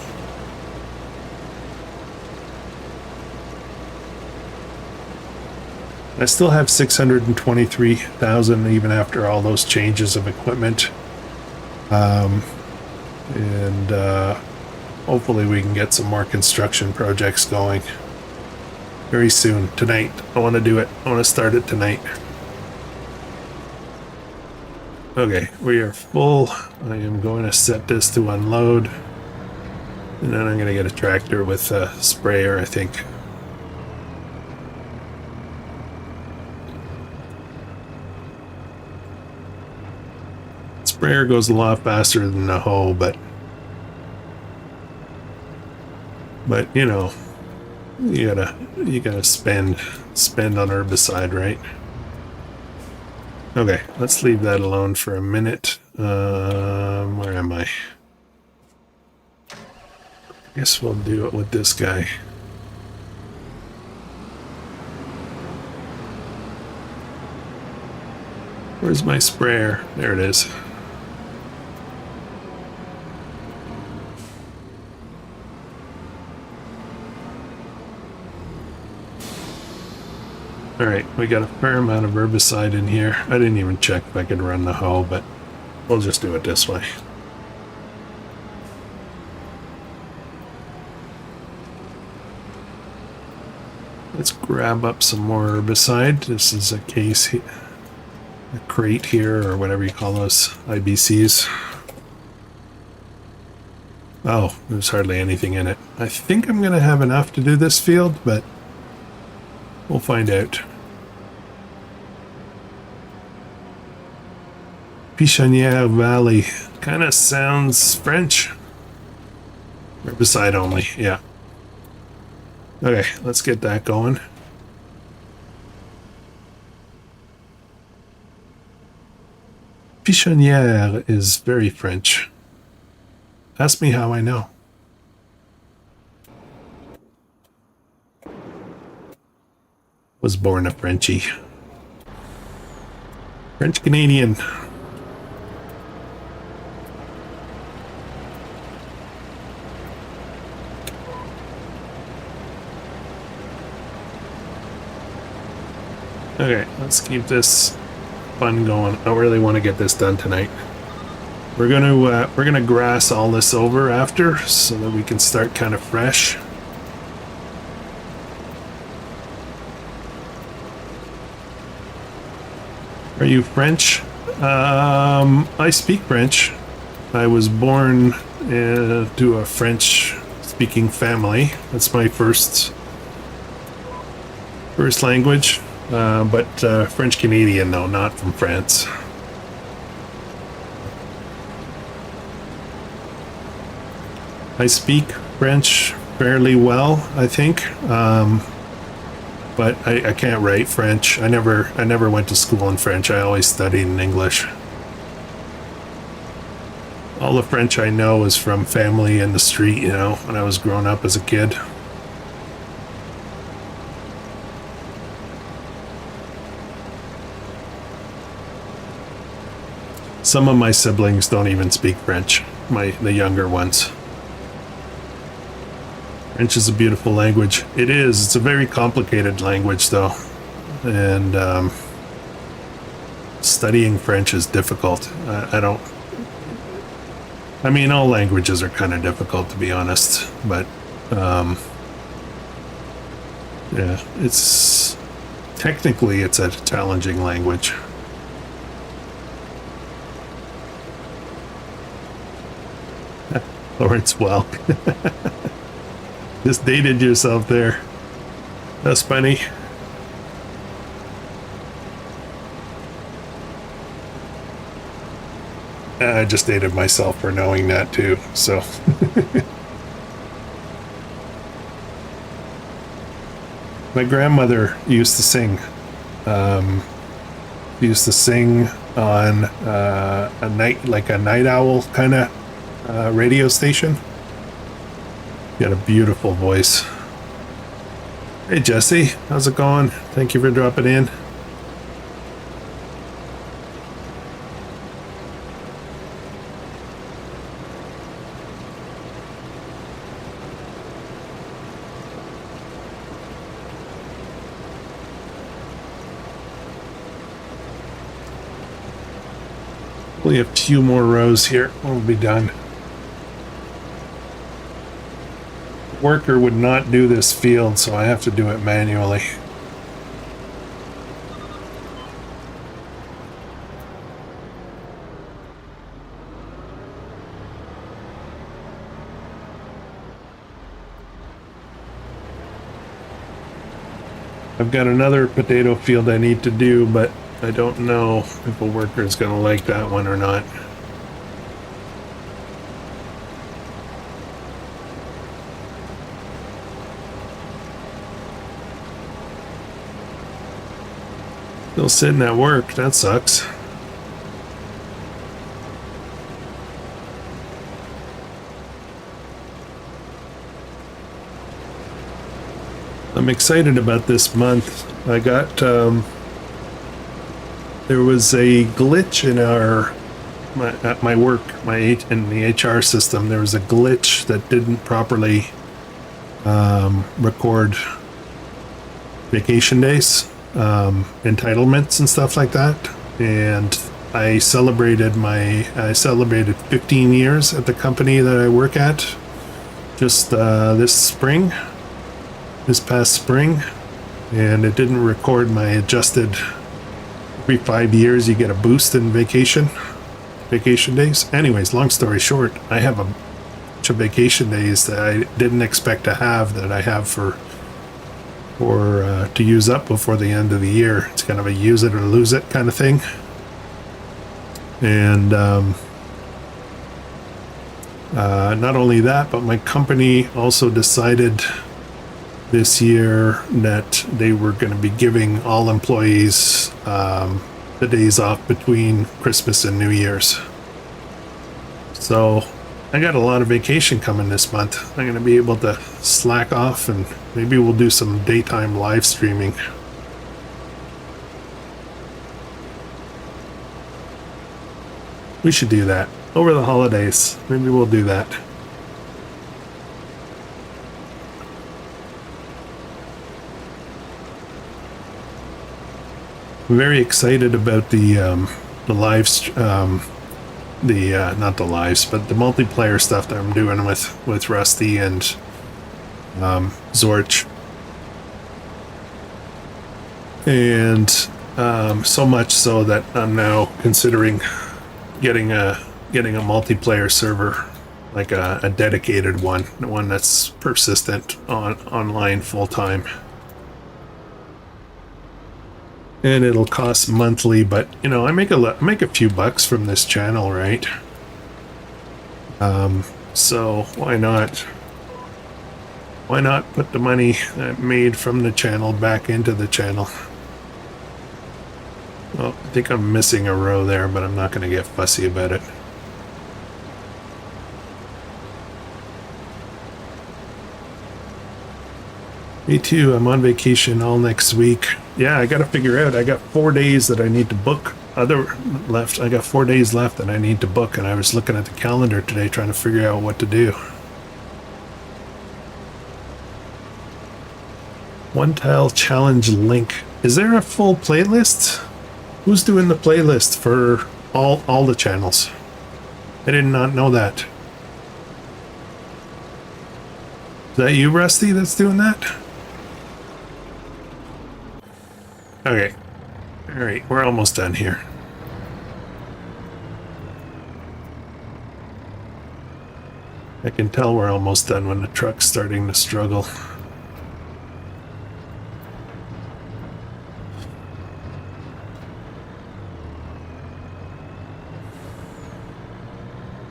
I still have 623,000 even after all those changes of equipment. And hopefully we can get some more construction projects going very soon. Tonight. I want to do it. I want to start it tonight. Okay, we are full. I am going to set this to unload. And then I'm going to get a tractor with a sprayer, I think. Sprayer goes a lot faster than the hoe, but you know, you gotta spend on herbicide, right? Okay, let's leave that alone for a minute. Where am I? Guess we'll do it with this guy. Where's my sprayer? There it is. Alright, we got a fair amount of herbicide in here. I didn't even check if I could run the hoe, but we'll just do it this way. Let's grab up some more herbicide. This is a case, a crate here, or whatever you call those, IBCs. Oh, there's hardly anything in it. I think I'm going to have enough to do this field, but we'll find out. Pichonière Valley. Kind of sounds French. Herbicide only, yeah. Okay, let's get that going. Pichonière is very French. Ask me how I know. Was born a Frenchie. French Canadian. Okay, let's keep this fun going. I really want to get this done tonight. We're gonna grass all this over after, so that we can start kind of fresh. Are you French? I speak French. I was born to a French-speaking family. That's my first language. But French Canadian, though, not from France. I speak French fairly well, I think, but I can't write French. I never went to school in French. I always studied in English. All the French I know is from family in the street, you know, when I was growing up as a kid. Some of my siblings don't even speak French, the younger ones. French is a beautiful language. It is. It's a very complicated language, though. And studying French is difficult. I mean, all languages are kind of difficult, to be honest. But, yeah, technically, it's a challenging language. Lawrence Welk. Just dated yourself there. That's funny. I just dated myself for knowing that too, so. My grandmother used to sing. Used to sing on a night owl kind of radio station. You got a beautiful voice. Hey Jesse, how's it going? Thank you for dropping in. Only a few more rows here. We'll be done. Worker would not do this field, so I have to do it manually. I've got another potato field I need to do, but I don't know if a worker is going to like that one or not. Still sitting at work, that sucks. I'm excited about this month. I got, there was a glitch in at my work, in the HR system. There was a glitch that didn't properly record vacation days, entitlements and stuff like that. And I celebrated 15 years at the company that I work at just this past spring, and it didn't record my adjusted. Every 5 years you get a boost in vacation days. Anyways, long story short, I have a bunch of vacation days that I didn't expect to have, that I have to use up before the end of the year. It's kind of a use it or lose it kind of thing. And not only that, but my company also decided this year that they were going to be giving all employees the days off between Christmas and New Year's. So I got a lot of vacation coming this month. I'm going to be able to slack off, and maybe we'll do some daytime live streaming. We should do that over the holidays. Maybe we'll do that. I'm very excited about the lives, not the lives, but the multiplayer stuff that I'm doing with Rusty and Zorch, and so much so that I'm now considering getting a multiplayer server, like a dedicated one that's persistent online full time. And it'll cost monthly, but I make a few bucks from this channel, right? So why not put the money made from the channel back into the channel? Well, I think I'm missing a row there, but I'm not going to get fussy about it. Me too. I'm on vacation all next week. Yeah, I got to figure out. I got 4 days that I need to book. I got 4 days left that I need to book, and I was looking at the calendar today trying to figure out what to do. One Tile Challenge link. Is there a full playlist? Who's doing the playlist for all the channels? I did not know that. Is that you, Rusty, that's doing that? Okay. Alright, we're almost done here. I can tell we're almost done when the truck's starting to struggle.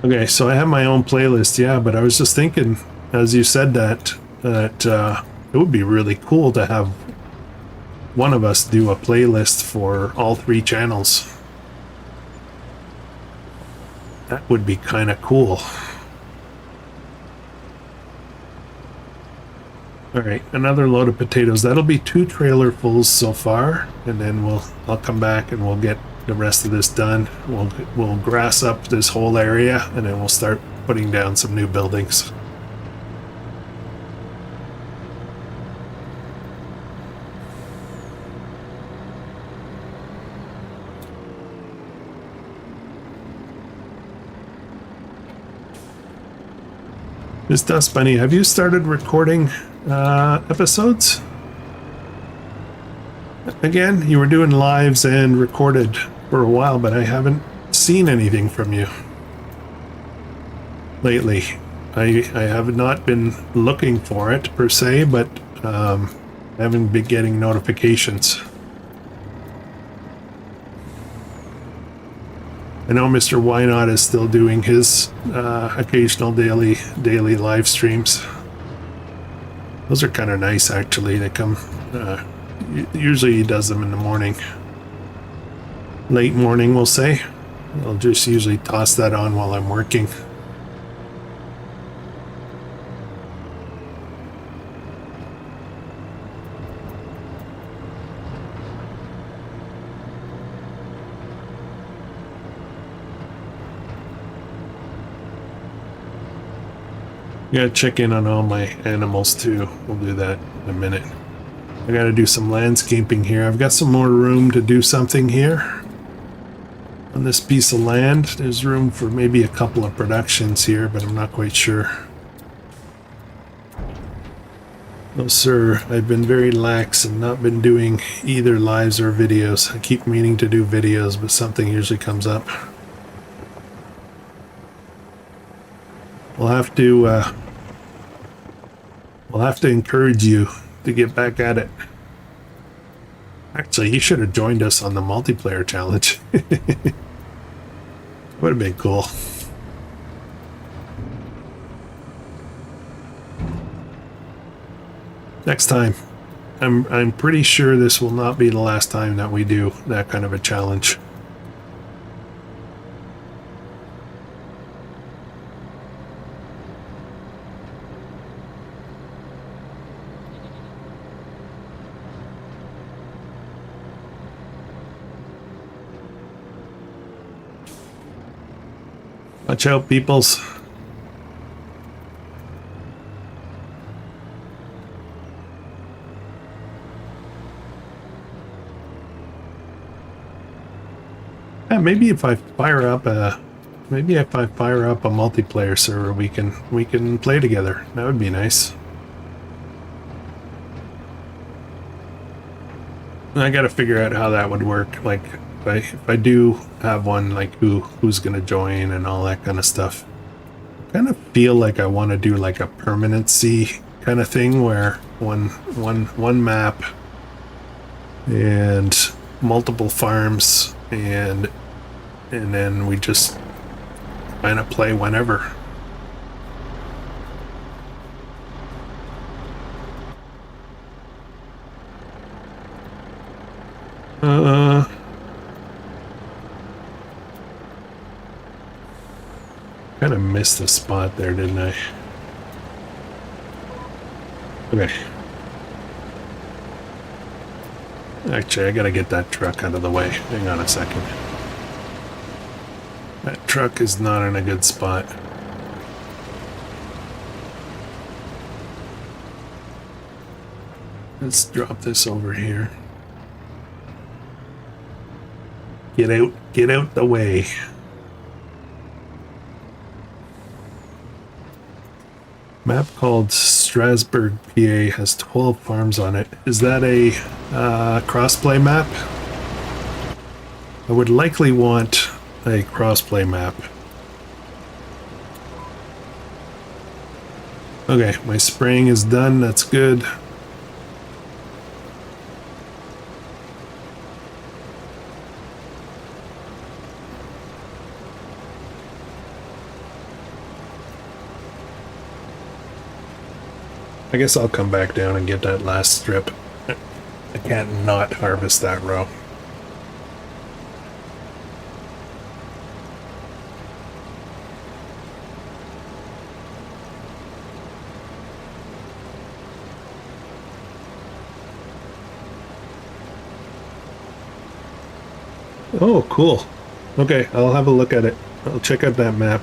Okay, so I have my own playlist, yeah, but I was just thinking, as you said that it would be really cool to have one of us do a playlist for all 3 channels. That would be kind of cool. Alright, another load of potatoes. That'll be 2 trailerfuls so far, and then I'll come back and we'll get the rest of this done. We'll grass up this whole area, and then we'll start putting down some new buildings. Miss Dust Bunny, have you started recording episodes? Again, you were doing lives and recorded for a while, but I haven't seen anything from you lately. I have not been looking for it per se, but I haven't been getting notifications. I know Mr. Why Not is still doing his occasional daily live streams. Those are kind of nice, actually. They come, usually he does them in the morning. Late morning, we'll say. I'll just usually toss that on while I'm working. Gotta check in on all my animals too. We'll do that in a minute. I gotta do some landscaping here. I've got some more room to do something here. On this piece of land, there's room for maybe a couple of productions here, but I'm not quite sure. No, sir, I've been very lax and not been doing either lives or videos. I keep meaning to do videos, but something usually comes up. We'll have to encourage you to get back at it. Actually, he should have joined us on the multiplayer challenge. Would have been cool. Next time. I'm pretty sure this will not be the last time that we do that kind of a challenge. Watch out, peoples. Yeah, maybe if I fire up a multiplayer server, we can play together. That would be nice. I got to figure out how that would work. Like, if I do have one, like who's gonna join and all that kind of stuff. I kind of feel like I want to do like a permanency kind of thing where one map and multiple farms and then we just kind of play whenever. Kind of missed the spot there, didn't I? Okay. Actually, I gotta get that truck out of the way. Hang on a second. That truck is not in a good spot. Let's drop this over here. Get out the way. Map called Strasbourg, PA has 12 farms on it. Is that a crossplay map? I would likely want a crossplay map. Okay, my spraying is done. That's good. I guess I'll come back down and get that last strip. I can't not harvest that row. Oh, cool. Okay, I'll have a look at it. I'll check out that map.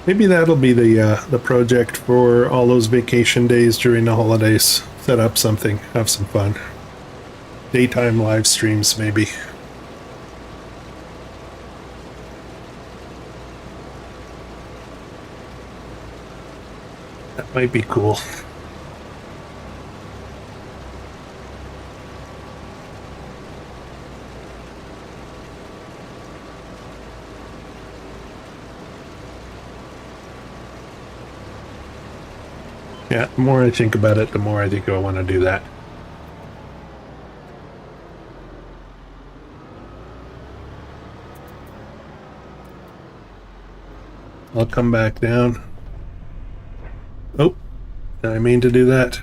Maybe that'll be the project for all those vacation days during the holidays. Set up something, have some fun. Daytime live streams, maybe. That might be cool. Yeah, the more I think about it, the more I think I want to do that. I'll come back down. Oh, did I mean to do that?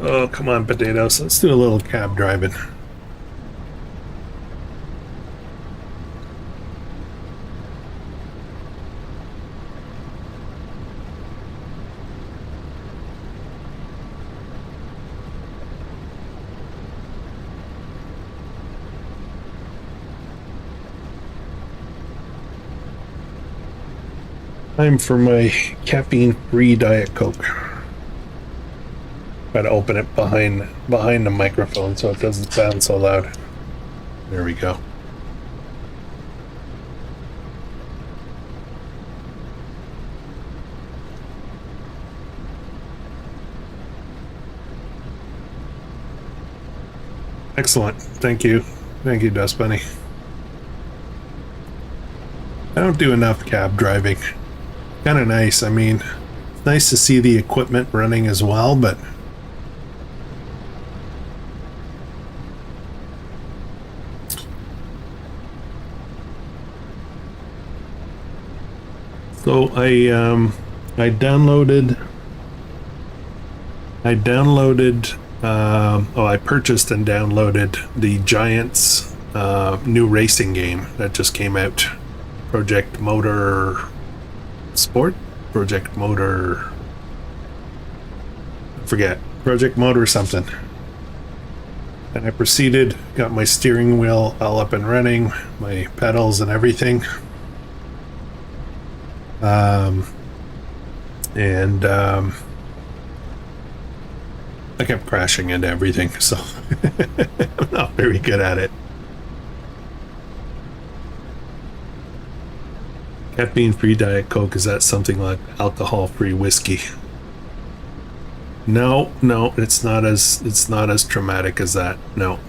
Oh, come on, potatoes. Let's do a little cab driving. Time for my caffeine-free Diet Coke. Gotta open it behind the microphone so it doesn't sound so loud. There we go. Excellent. Thank you. Thank you, Dust Bunny. I don't do enough cab driving. Kind of nice. I mean, it's nice to see the equipment running as well, but so I downloaded I purchased and downloaded the Giants new racing game that just came out. Project Motor Sport? Project Motor... I forget. Project Motor something. And I proceeded, got my steering wheel all up and running, my pedals and everything. I kept crashing into everything, so I'm not very good at it. Caffeine-free Diet Coke, is that something like alcohol-free whiskey? No, it's not as traumatic as that. No.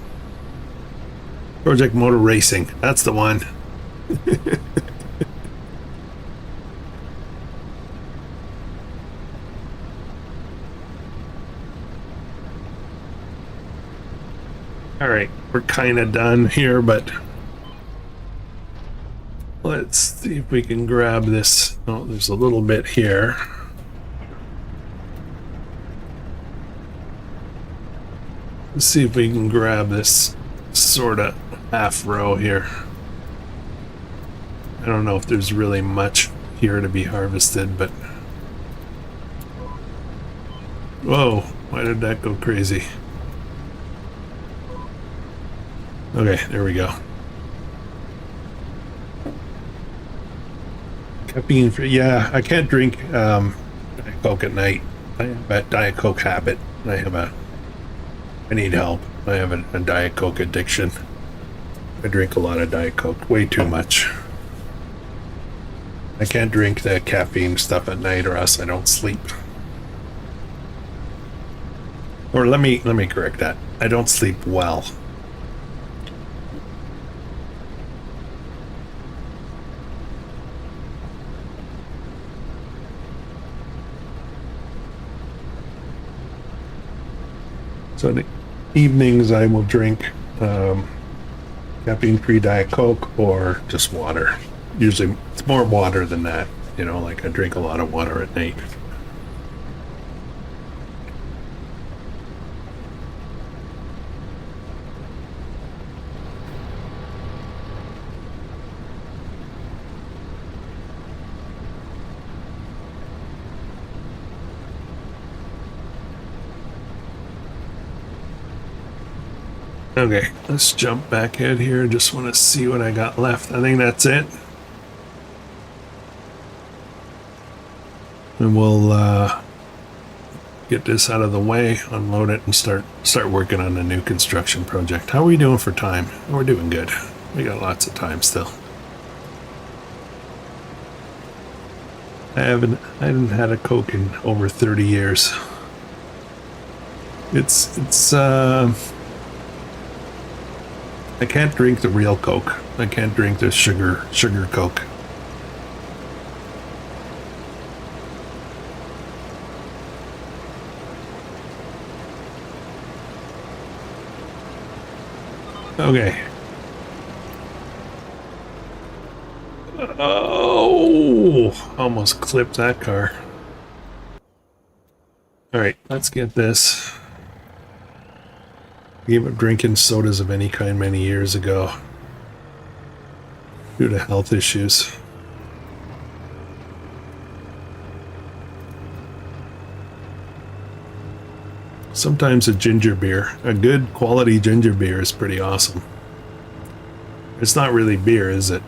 Project Motor Racing, that's the one. All right, we're kind of done here, but let's see if we can grab this. Oh, there's a little bit here. Let's see if we can grab this sort of half row here. I don't know if there's really much here to be harvested, but... Whoa, why did that go crazy? Okay, there we go. Caffeine free. Yeah, I can't drink Diet Coke at night. I have a Diet Coke habit. I need help. I have a Diet Coke addiction. I drink a lot of Diet Coke, way too much. I can't drink the caffeine stuff at night or else I don't sleep. Or let me correct that. I don't sleep well. So in the evenings I will drink caffeine-free Diet Coke or just water. Usually it's more water than that. You know, like I drink a lot of water at night. Okay, let's jump back ahead here. Just want to see what I got left. I think that's it. And we'll get this out of the way, unload it, and start working on the new construction project. How are we doing for time? We're doing good. We got lots of time still. I haven't had a Coke in over 30 years. It's I can't drink the real Coke. I can't drink the sugar Coke. Okay. Oh, almost clipped that car. All right, let's get this. I gave up drinking sodas of any kind many years ago due to health issues. Sometimes a ginger beer, a good quality ginger beer, is pretty awesome. It's not really beer, is it?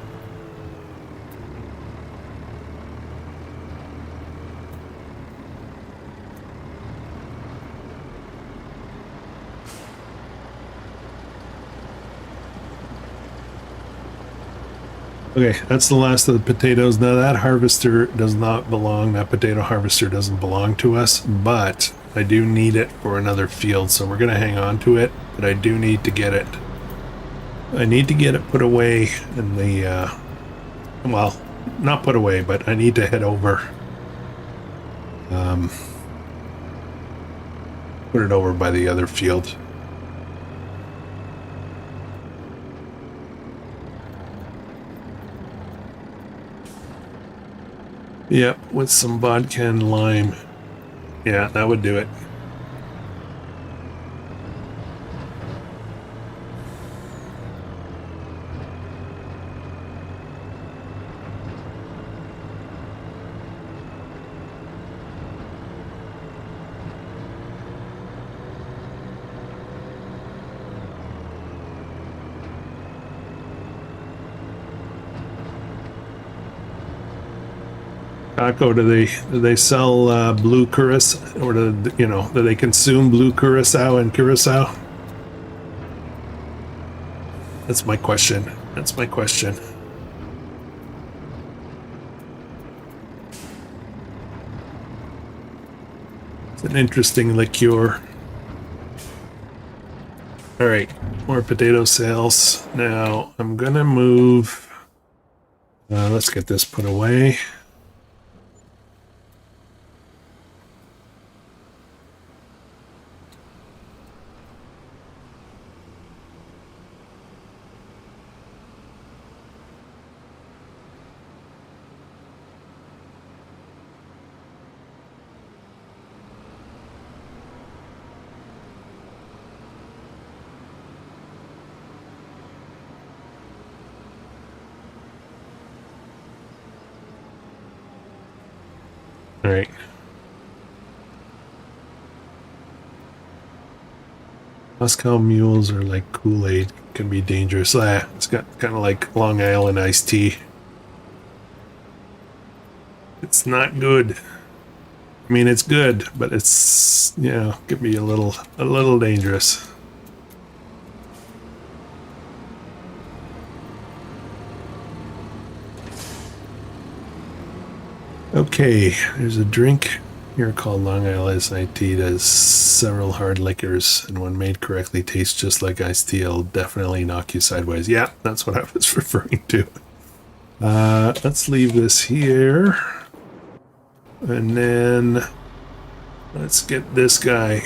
Okay, that's the last of the potatoes. Now that harvester does not belong, that potato harvester doesn't belong to us, but I do need it for another field, so we're going to hang on to it, but I do need to get it. I need to get it put away in the, well, not put away, but I need to head over. Put it over by the other field. Yep, with some vodka and lime. Yeah, that would do it. Taco, do they sell blue curacao, or do they consume blue curacao and curacao? That's my question. That's my question. It's an interesting liqueur. All right, more potato sales. Now I'm gonna move. Let's get this put away. All right. Moscow mules are like Kool-Aid, can be dangerous. It's got kind of like Long Island iced tea. It's not good. I mean, it's good, but it's, could be a little dangerous. Okay, there's a drink here called Long Island iced tea. Does several hard liquors, and when made correctly, tastes just like iced tea. It'll definitely knock you sideways. Yeah, that's what I was referring to. Let's leave this here. And then let's get this guy.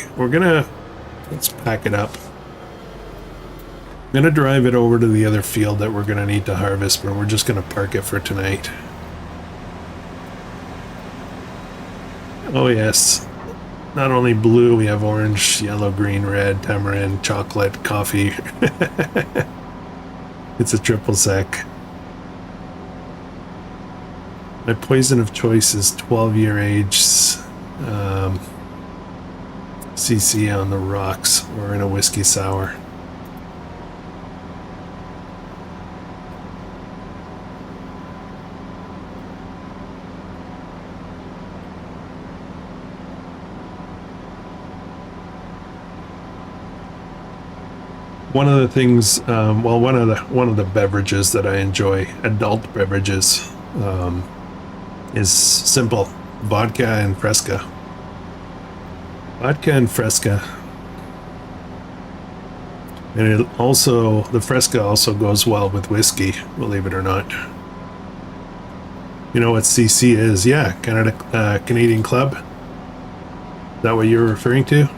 Let's pack it up. I'm gonna drive it over to the other field that we're gonna need to harvest, but we're just gonna park it for tonight. Oh yes, not only blue, we have orange, yellow, green, red, tamarind, chocolate, coffee. It's a triple sec. My poison of choice is 12-year age CC on the rocks or in a whiskey sour. One of the things, one of the beverages that I enjoy, adult beverages, is simple: vodka and Fresca. Vodka and Fresca, and the Fresca also goes well with whiskey, believe it or not. You know what CC is? Yeah, Canadian Club. Is that what you're referring to?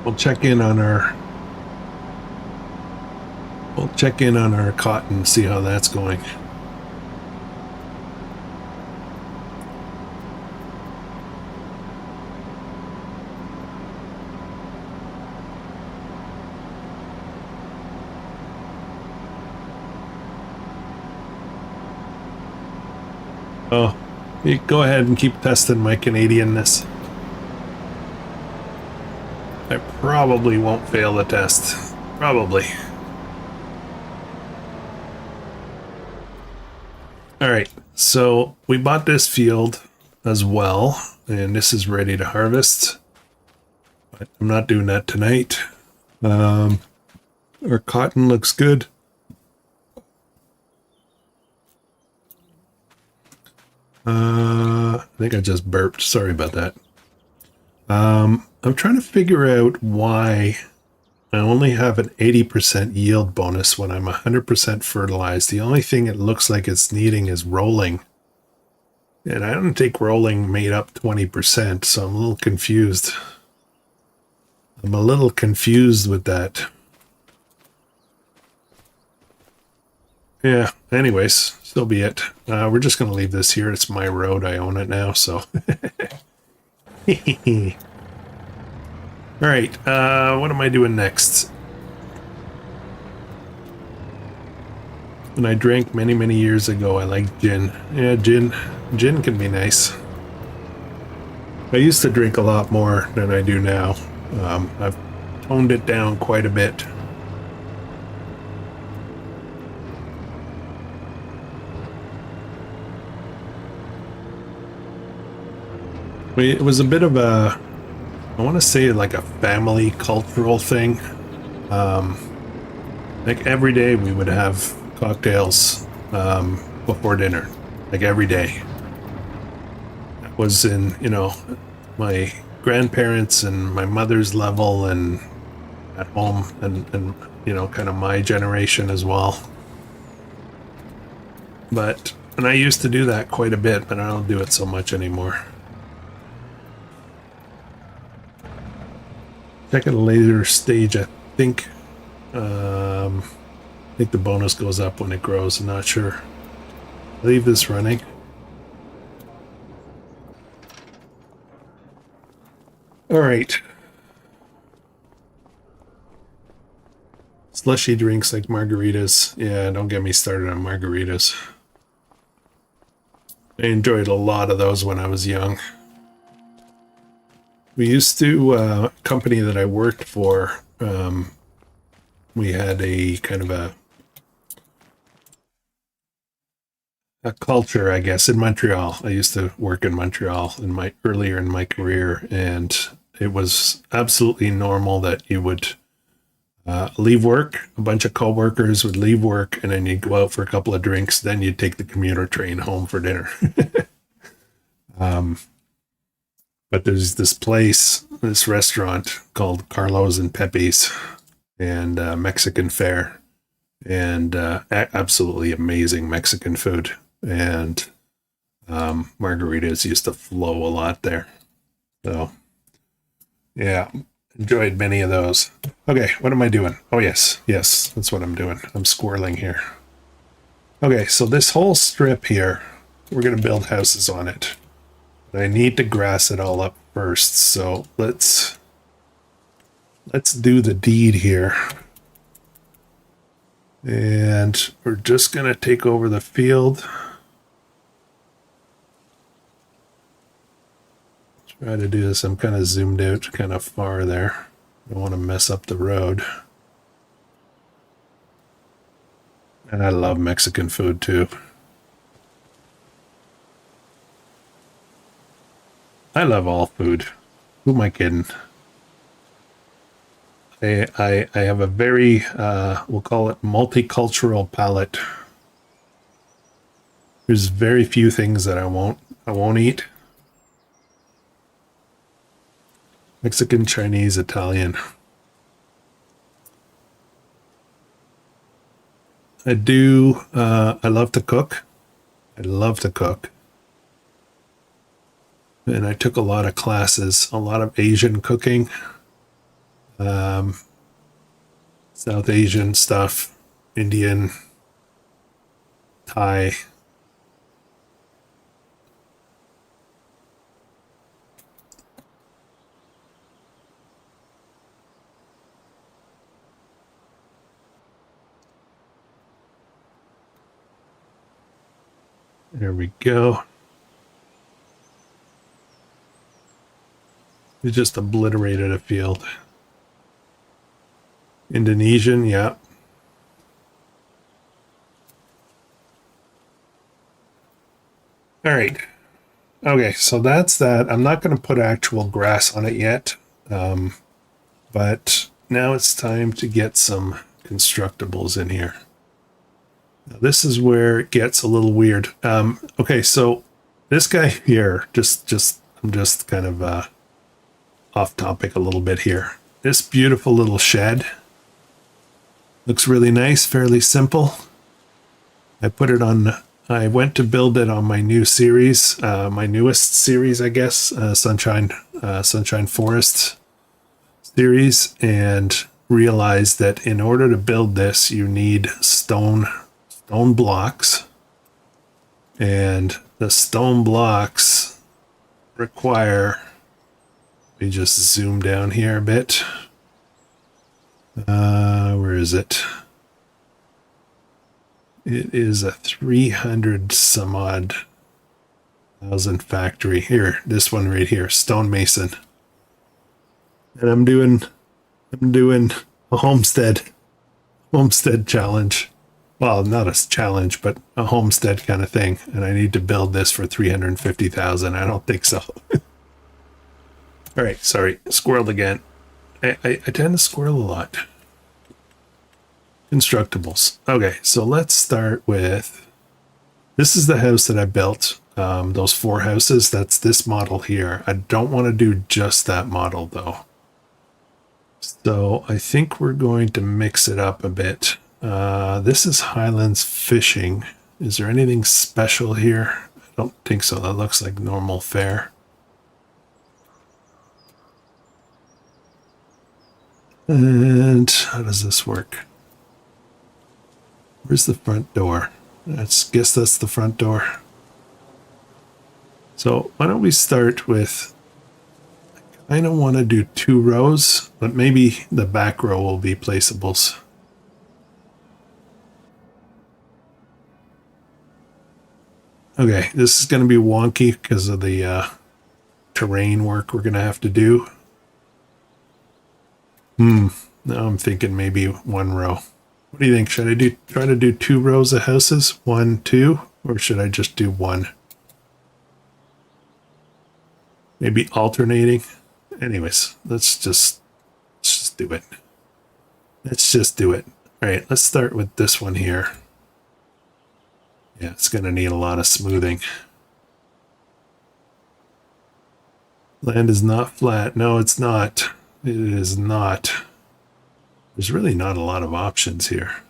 We'll check in on our cotton, see how that's going. Oh, you go ahead and keep testing my Canadianness. I probably won't fail the test. Probably. All right, so we bought this field as well, and this is ready to harvest. But I'm not doing that tonight. Our cotton looks good. I think I just burped. Sorry about that. I'm trying to figure out why I only have an 80% yield bonus when I'm 100% fertilized. The only thing it looks like it's needing is rolling. And I don't think rolling made up 20%, so I'm a little confused. I'm a little confused with that. Yeah, anyways, so be it. We're just going to leave this here. It's my road. I own it now, so. All right, what am I doing next? When I drank many, many years ago, I liked gin. Yeah, gin can be nice. I used to drink a lot more than I do now. I've toned it down quite a bit. It was a bit of a, I want to say like a family cultural thing. Like every day we would have cocktails before dinner, like every day. That was in, my grandparents and my mother's level and at home and kind of my generation as well. And I used to do that quite a bit, but I don't do it so much anymore. Check at a later stage, I think. I think the bonus goes up when it grows. I'm not sure. Leave this running. All right. Slushy drinks like margaritas. Yeah, don't get me started on margaritas. I enjoyed a lot of those when I was young. We used to, company that I worked for, we had a kind of a culture, I guess, in Montreal. I used to work in Montreal earlier in my career, and it was absolutely normal that you would leave work. A bunch of coworkers would leave work, and then you'd go out for a couple of drinks. Then you'd take the commuter train home for dinner. But there's this restaurant called Carlos and Pepe's, and Mexican fare, and absolutely amazing Mexican food. And margaritas used to flow a lot there. So, yeah, enjoyed many of those. Okay, what am I doing? Oh, yes, that's what I'm doing. I'm squirreling here. Okay, so this whole strip here, we're going to build houses on it. But I need to grass it all up first, so let's do the deed here. And we're just going to take over the field. Try to do this. I'm kind of zoomed out kind of far there. I don't want to mess up the road. And I love Mexican food too. I love all food. Who am I kidding? I have a very, we'll call it multicultural palate. There's very few things that I won't eat. Mexican, Chinese, Italian. I do, I love to cook. I love to cook. And I took a lot of classes, a lot of Asian cooking, South Asian stuff, Indian, Thai. There we go. We just obliterated a field. Indonesian, yeah. All right. Okay, so that's that. I'm not going to put actual grass on it yet, but now it's time to get some constructibles in here. Now, this is where it gets a little weird. Okay, so this guy here, I'm just kind of off topic a little bit here. This beautiful little shed looks really nice, fairly simple. I went to build it on my new series, my newest series, I guess, Sunshine Forest series, and realized that in order to build this, you need stone blocks, and the stone blocks require. Let me just zoom down here a bit. Where is it? It is a 300 some odd thousand factory. Here, this one right here, stonemason. And I'm doing a homestead challenge. Well, not a challenge, but a homestead kind of thing. And I need to build this for 350,000. I don't think so. All right, sorry, squirreled again. I tend to squirrel a lot. Constructibles. Okay, so let's start with, this is the house that I built. Those 4 houses, that's this model here. I don't want to do just that model though. So I think we're going to mix it up a bit. This is Highlands Fishing. Is there anything special here? I don't think so. That looks like normal fare. And how does this work? Where's the front door? Guess that's the front door. So why don't we start with, I don't want to do 2 rows, but maybe the back row will be placeables. Okay, this is going to be wonky because of the terrain work we're going to have to do. Now I'm thinking maybe 1 row. What do you think? Should I try to do 2 rows of houses? 1, 2, or should I just do 1? Maybe alternating. Anyways, let's just do it. Let's just do it. All right, let's start with this one here. Yeah, it's going to need a lot of smoothing. Land is not flat. No, it's not. It is not. There's really not a lot of options here.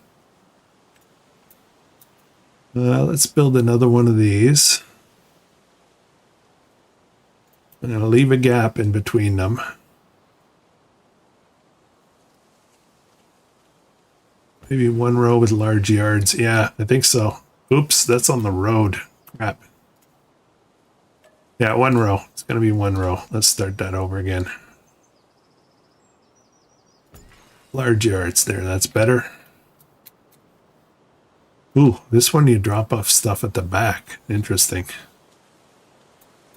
Let's build another one of these. I'm going to leave a gap in between them. Maybe 1 row with large yards. Yeah, I think so. Oops, that's on the road. Crap. Yeah, 1 row. It's going to be 1 row. Let's start that over again. Large yards there. That's better. Ooh, this one you drop off stuff at the back. Interesting.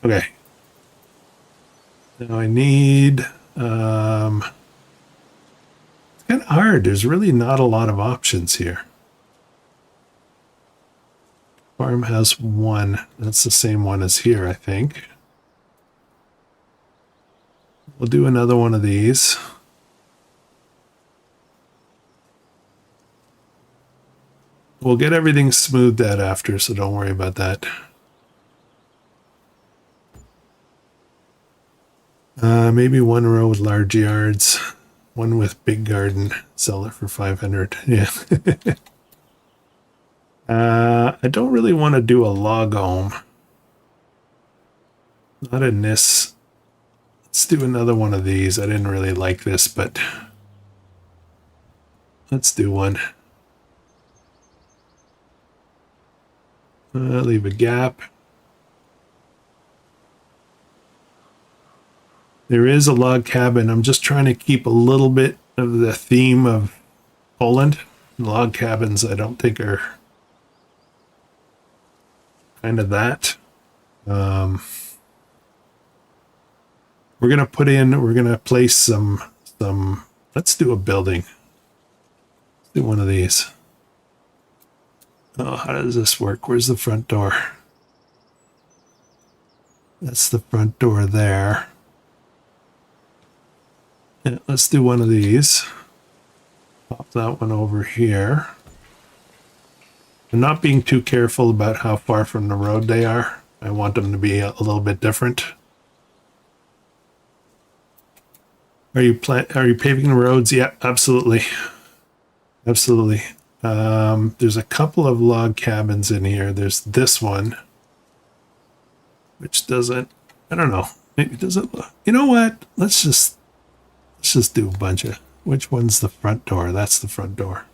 Okay. Now I need, it's kind of hard. There's really not a lot of options here. Farmhouse 1. That's the same one as here, I think. We'll do another one of these. We'll get everything smoothed out after, so don't worry about that. Maybe 1 row with large yards, 1 with big garden. Sell it for 500. Yeah. I don't really want to do a log home. Not in this. Let's do another one of these. I didn't really like this, but let's do one. Leave a gap. There is a log cabin. I'm just trying to keep a little bit of the theme of Poland. Log cabins, I don't think are kind of that. We're gonna place some. Let's do a building. Let's do one of these. Oh, how does this work? Where's the front door? That's the front door there. Yeah, let's do one of these. Pop that one over here. I'm not being too careful about how far from the road they are. I want them to be a little bit different. Are you paving the roads? Yeah, absolutely. Absolutely. There's a couple of log cabins in here. There's this one, which doesn't, I don't know. Maybe it doesn't look, you know what? Let's just do a bunch of, which one's the front door? That's the front door.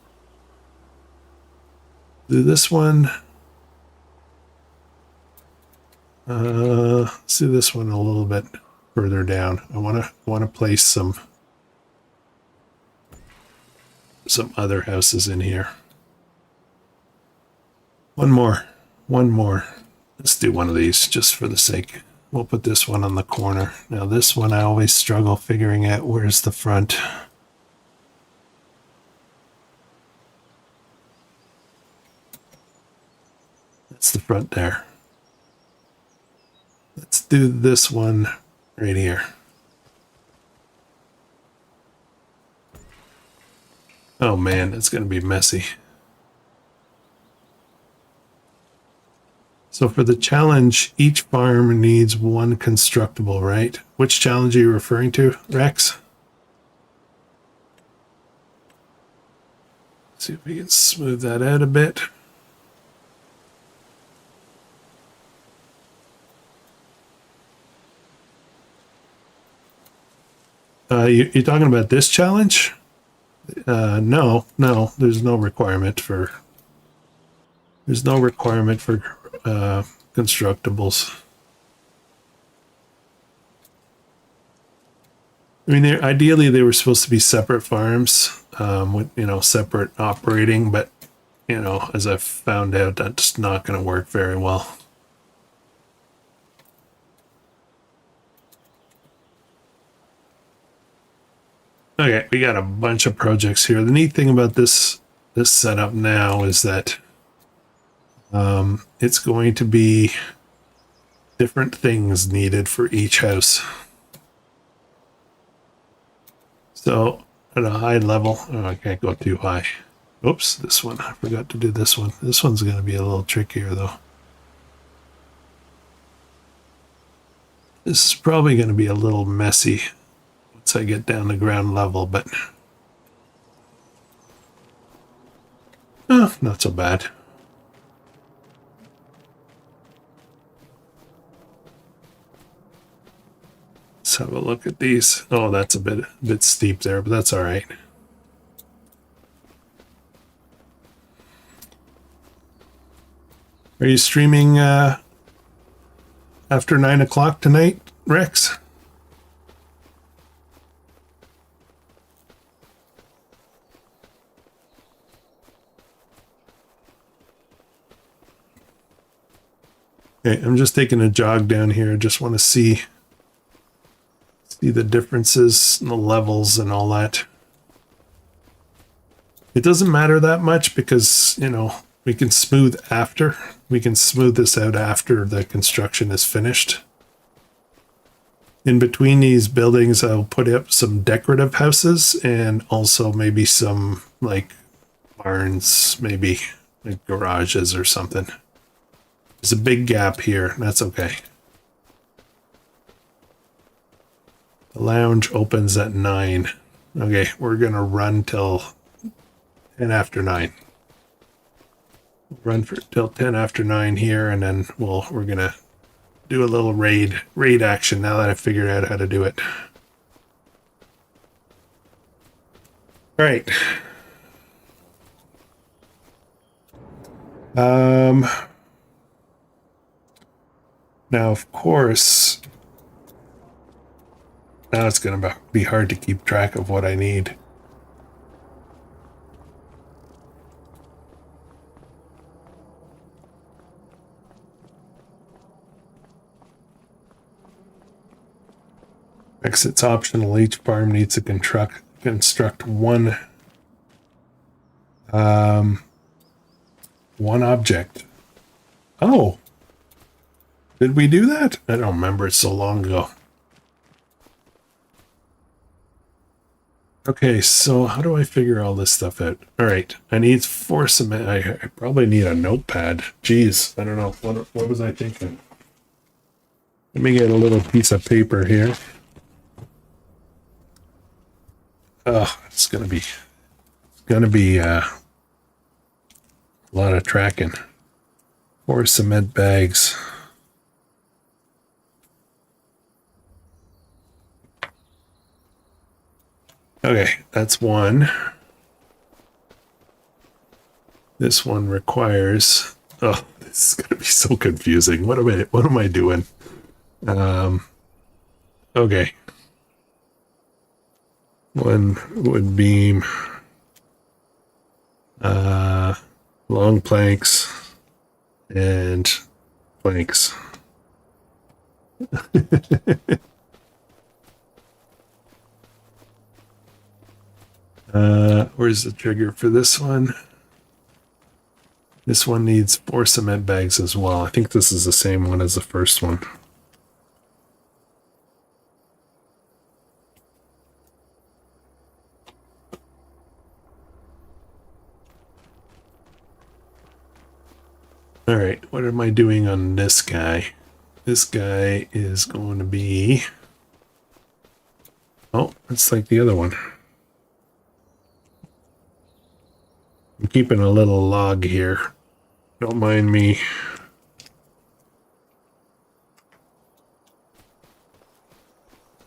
Do this one. Let's do this one a little bit further down. I want to place some other houses in here. One more. Let's do one of these just for the sake. We'll put this one on the corner. Now this one I always struggle figuring out where's the front. That's the front there. Let's do this one right here. Oh man, it's going to be messy. So for the challenge, each farm needs one constructible, right? Which challenge are you referring to, Rex? Let's see if we can smooth that out a bit. You're talking about this challenge? No, there's no requirement for constructibles. I mean, ideally they were supposed to be separate farms, with, you know, separate operating, but you know, as I've found out, that's not going to work very well. Okay, we got a bunch of projects here. The neat thing about this setup now is that it's going to be different things needed for each house. So at a high level, oh, I can't go too high. Oops, this one. I forgot to do this one. This one's going to be a little trickier though. This is probably going to be a little messy once I get down to ground level, but oh, not so bad. Let's have a look at these. Oh, that's a bit steep there, but that's all right. Are you streaming after 9 o'clock tonight, Rex? Okay, I'm just taking a jog down here. I just want to see the differences in the levels and all that. It doesn't matter that much because, you know, we can smooth this out after the construction is finished. In between these buildings, I'll put up some decorative houses and also maybe some like barns, maybe like garages or something. There's a big gap here. That's okay. The lounge opens at 9. Okay, we're going to run till 10 after 9. Run till 10 after 9 here, and then we're going to do a little raid action now that I figured out how to do it. All right. Now, of course, now it's going to be hard to keep track of what I need. Exit's optional. Each farm needs to construct one object. Oh. Did we do that? I don't remember. It's so long ago. Okay, so how do I figure all this stuff out? All right, I need 4 cement. I probably need a notepad. Jeez, I don't know. What was I thinking? Let me get a little piece of paper here. Oh, it's gonna be a lot of tracking. 4 cement bags. Okay, that's one. This one requires. Oh, this is gonna be so confusing. What am I doing? Okay. One wood beam. Long planks and planks. Where's the trigger for this one? This one needs 4 cement bags as well. I think this is the same one as the first one. All right, what am I doing on this guy? This guy is going to be... Oh, it's like the other one. I'm keeping a little log here. Don't mind me.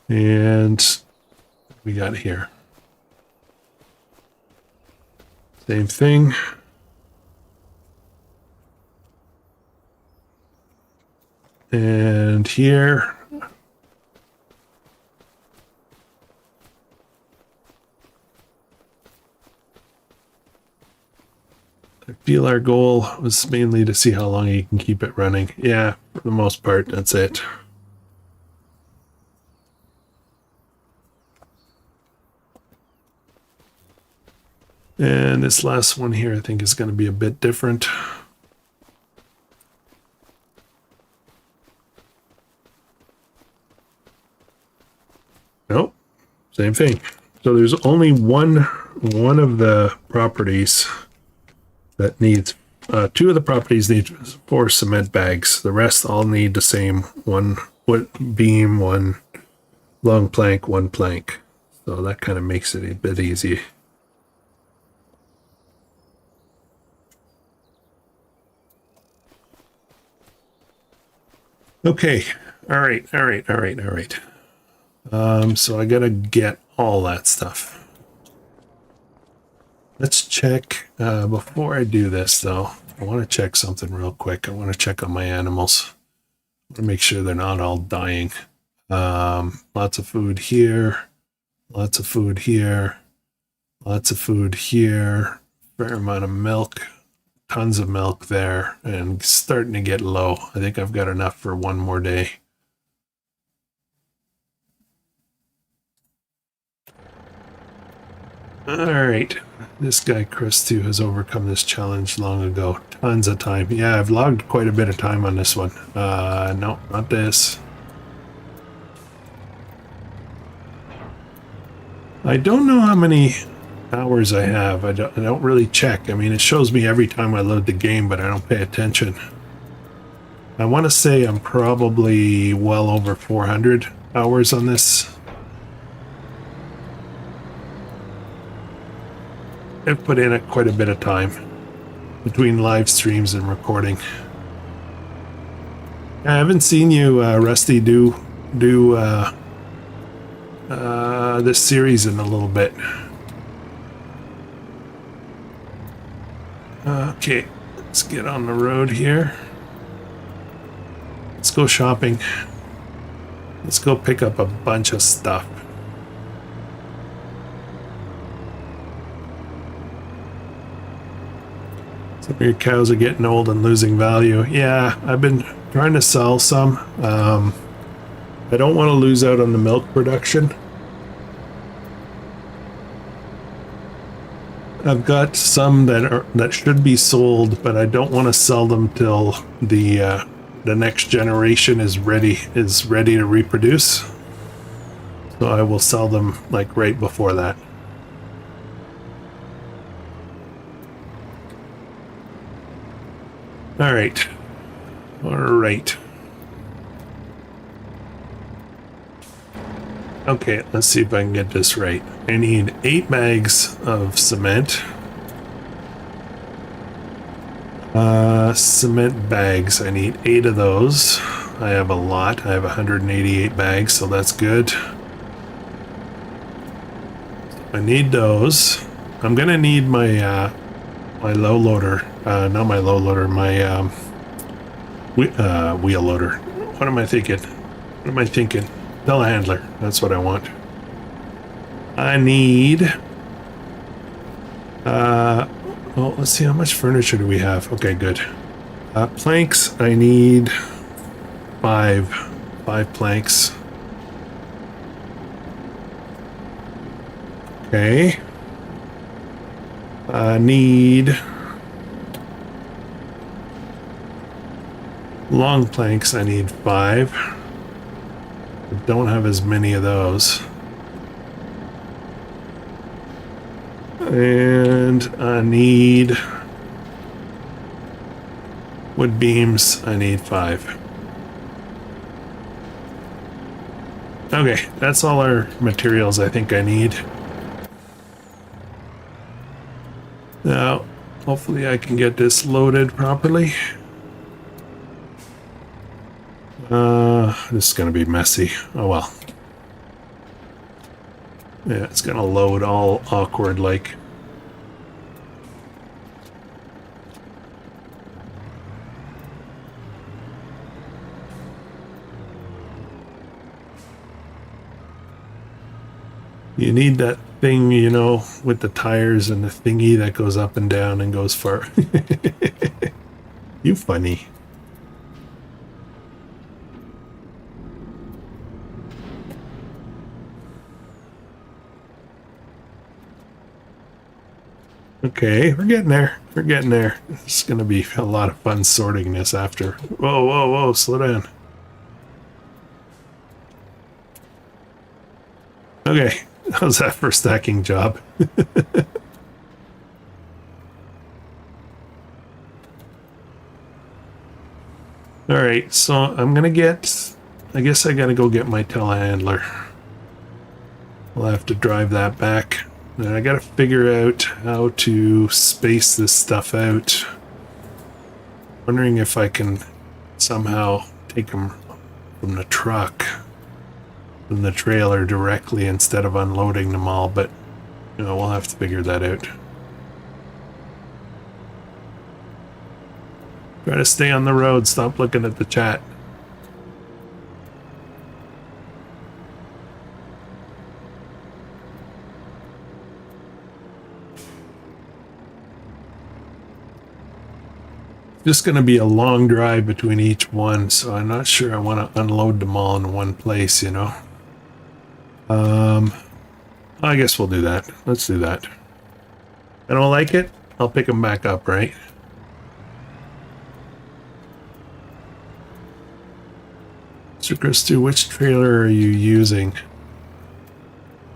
And what we got here. Same thing. And here. I feel our goal was mainly to see how long you can keep it running. Yeah, for the most part, that's it. And this last one here, I think, is going to be a bit different. Nope, same thing. So there's only one of the properties that needs 2 of the properties need 4 cement bags. The rest all need the same: 1 wood beam, 1 long plank, 1 plank. So that kind of makes it a bit easy. Okay. All right. So I gotta get all that stuff. Let's check, before I do this though, I want to check something real quick. I want to check on my animals. I want to make sure they're not all dying. Lots of food here, lots of food here, lots of food here, fair amount of milk, tons of milk there, and starting to get low. I think I've got enough for one more day. All right, this guy Krustoo has overcome this challenge long ago. Tons of time. Yeah, I've logged quite a bit of time on this one. No, not this. I don't know how many hours I have. I don't really check. I mean, it shows me every time I load the game, but I don't pay attention. I want to say I'm probably well over 400 hours on this. I've put in quite a bit of time between live streams and recording. I haven't seen you, Rusty, do this series in a little bit. Okay, let's get on the road here. Let's go shopping. Let's go pick up a bunch of stuff. Some of your cows are getting old and losing value. Yeah, I've been trying to sell some. I don't want to lose out on the milk production. I've got some that should be sold, but I don't want to sell them till the the next generation is ready to reproduce. So I will sell them like right before that. All right. All right. Okay, let's see if I can get this right. I need 8 bags of cement. Cement bags. I need 8 of those. I have a lot. I have 188 bags, so that's good. I need those. I'm gonna need my my low loader. Not my low loader. My wheel loader. What am I thinking? What am I thinking? Telehandler. That's what I want. I need. Well, let's see, how much furniture do we have? Okay, good. Planks, I need 5 planks. Okay. I need long planks, I need 5. I don't have as many of those. And I need wood beams. I need 5. Okay, that's all our materials I think I need. Now, hopefully I can get this loaded properly. This is going to be messy. Oh well. Yeah, it's going to load all awkward like. You need that thing, you know, with the tires and the thingy that goes up and down and goes far. You funny. Okay, we're getting there. We're getting there. It's going to be a lot of fun sorting this after. Whoa, whoa, whoa, slow down. Okay, how's that for stacking job? All right, so I'm going to get, I guess I got to go get my telehandler. I'll have to drive that back. And I got to figure out how to space this stuff out. Wondering if I can somehow take them from the truck, from the trailer directly instead of unloading them all, but you know, we'll have to figure that out. Try to stay on the road, stop looking at the chat. Just going to be a long drive between each one, so I'm not sure I want to unload them all in one place, you know. I guess we'll do that. Let's do that. I don't like it, I'll pick them back up, right? So Krustoo, which trailer are you using?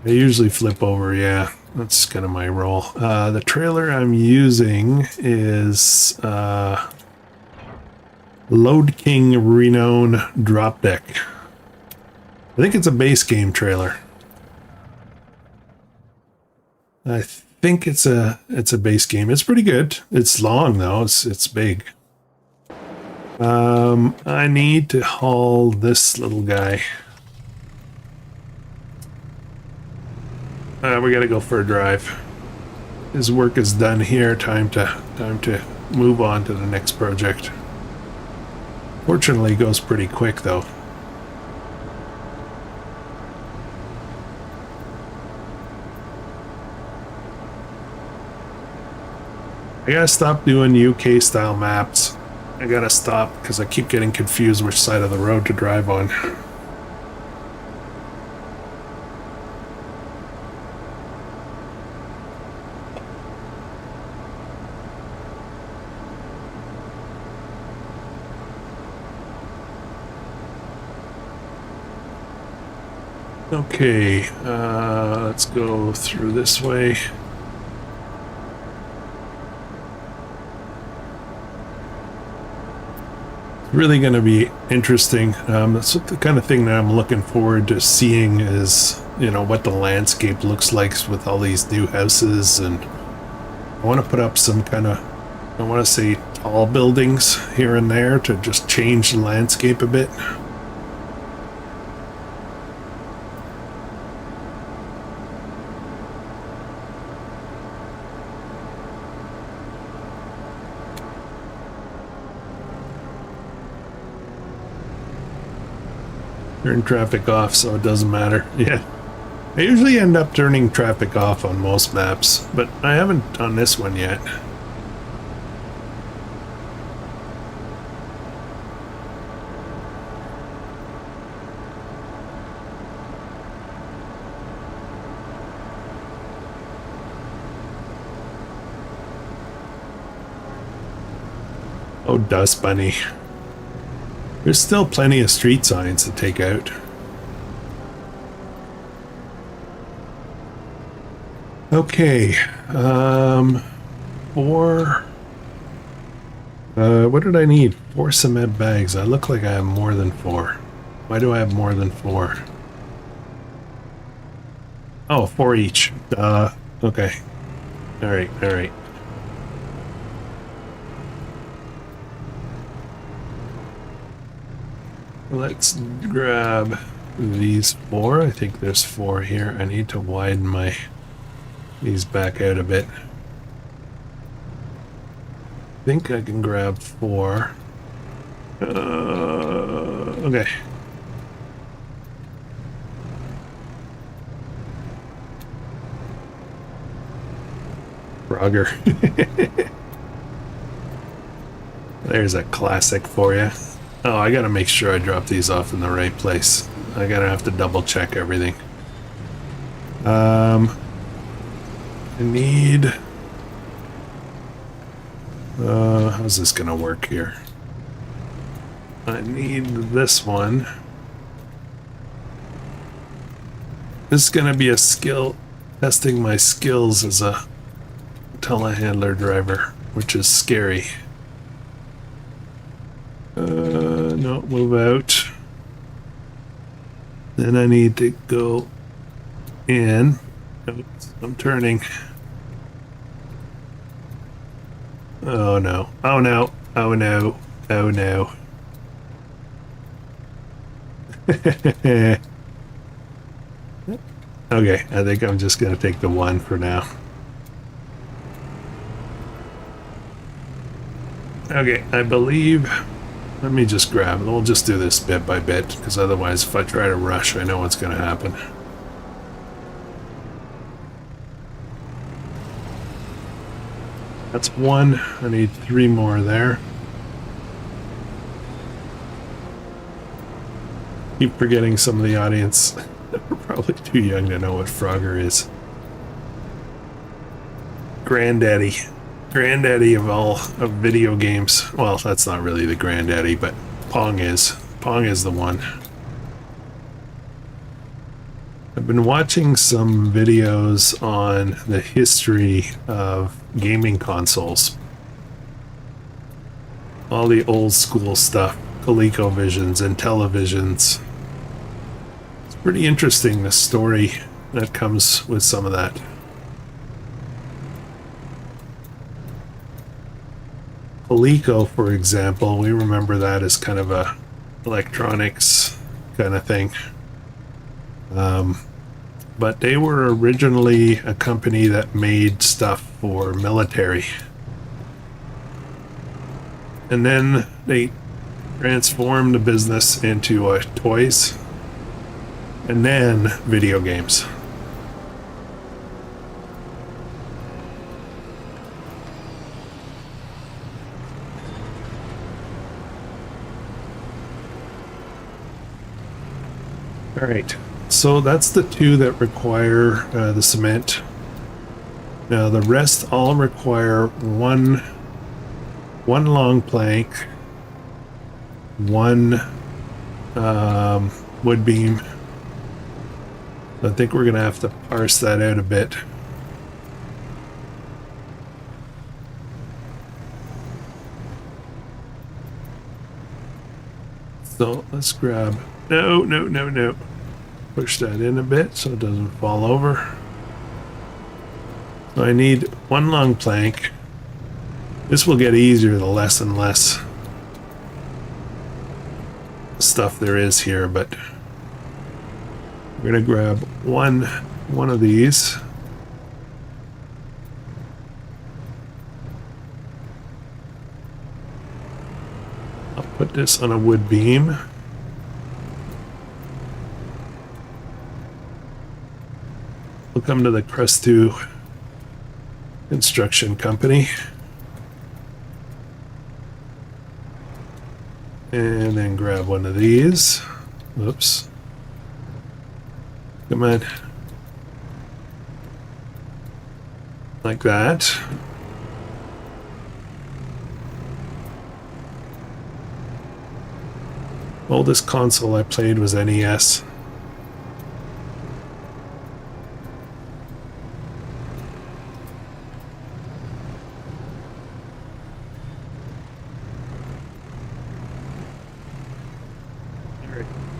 I usually flip over, yeah. That's kind of my role. The trailer I'm using is Load King Renown Drop Deck. I think it's a base game trailer. I think it's a base game. It's pretty good. It's long though. It's big. I need to haul this little guy. We gotta go for a drive. His work is done here. Time to move on to the next project. Fortunately, it goes pretty quick though. I gotta stop doing UK style maps. I gotta stop because I keep getting confused which side of the road to drive on. Okay, let's go through this way. Really going to be interesting. That's the kind of thing that I'm looking forward to seeing is, you know, what the landscape looks like with all these new houses. And I want to put up some kind of, I want to say tall buildings here and there to just change the landscape a bit. Turn traffic off so it doesn't matter. Yeah. I usually end up turning traffic off on most maps, but I haven't on this one yet. Oh, Dust Bunny. There's still plenty of street signs to take out. Okay, four, what did I need? 4 cement bags. I look like I have more than 4. Why do I have more than 4? Oh, 4 each. Okay. Alright, alright. Let's grab these 4. I think there's 4 here. I need to widen these back out a bit. I think I can grab 4. Okay. Frogger. There's a classic for you. Oh, I gotta make sure I drop these off in the right place. I gotta have to double check everything. I need... how's this gonna work here? I need this one. This is gonna be a skill, testing my skills as a telehandler driver, which is scary. No, move out. Then I need to go in. Oops, I'm turning. Oh no. Oh no. Oh no. Oh no. Okay, I think I'm just gonna take the 1 for now. Okay, I believe... Let me just grab it. We'll just do this bit by bit, because otherwise if I try to rush, I know what's going to happen. That's 1. I need 3 more there. Keep forgetting some of the audience are probably too young to know what Frogger is. Granddaddy. Granddaddy of all of video games. Well, that's not really the granddaddy, but Pong is. Pong is the one. I've been watching some videos on the history of gaming consoles. All the old school stuff, ColecoVisions and televisions. It's pretty interesting, the story that comes with some of that. Coleco, for example, we remember that as kind of a electronics kind of thing. But they were originally a company that made stuff for military. And then they transformed the business into toys and then video games. All right, so that's the 2 that require the cement. Now the rest all require one long plank, 1 wood beam, I think we're gonna have to parse that out a bit. So let's grab, no. Push that in a bit so it doesn't fall over. So I need one long plank. This will get easier the less and less stuff there is here, but we're gonna grab one of these. I'll put this on a wood beam. We'll come to the Krustoo construction company. And then grab one of these. Oops. Come on. Like that. Oldest console I played was NES.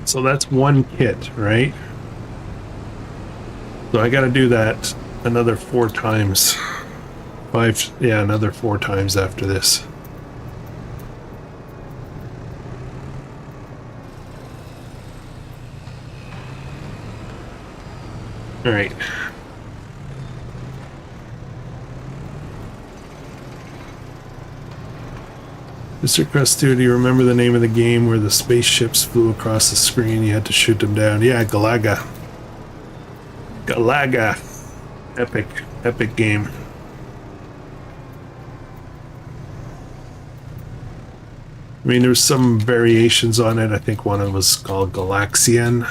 So that's one kit, right? So I got to do that another 4 times. Another 4 times after this. All right. Mr. Krustoo, do you remember the name of the game where the spaceships flew across the screen? You had to shoot them down. Yeah, Galaga. Galaga. Epic game. I mean, there's some variations on it. I think one of them was called Galaxian.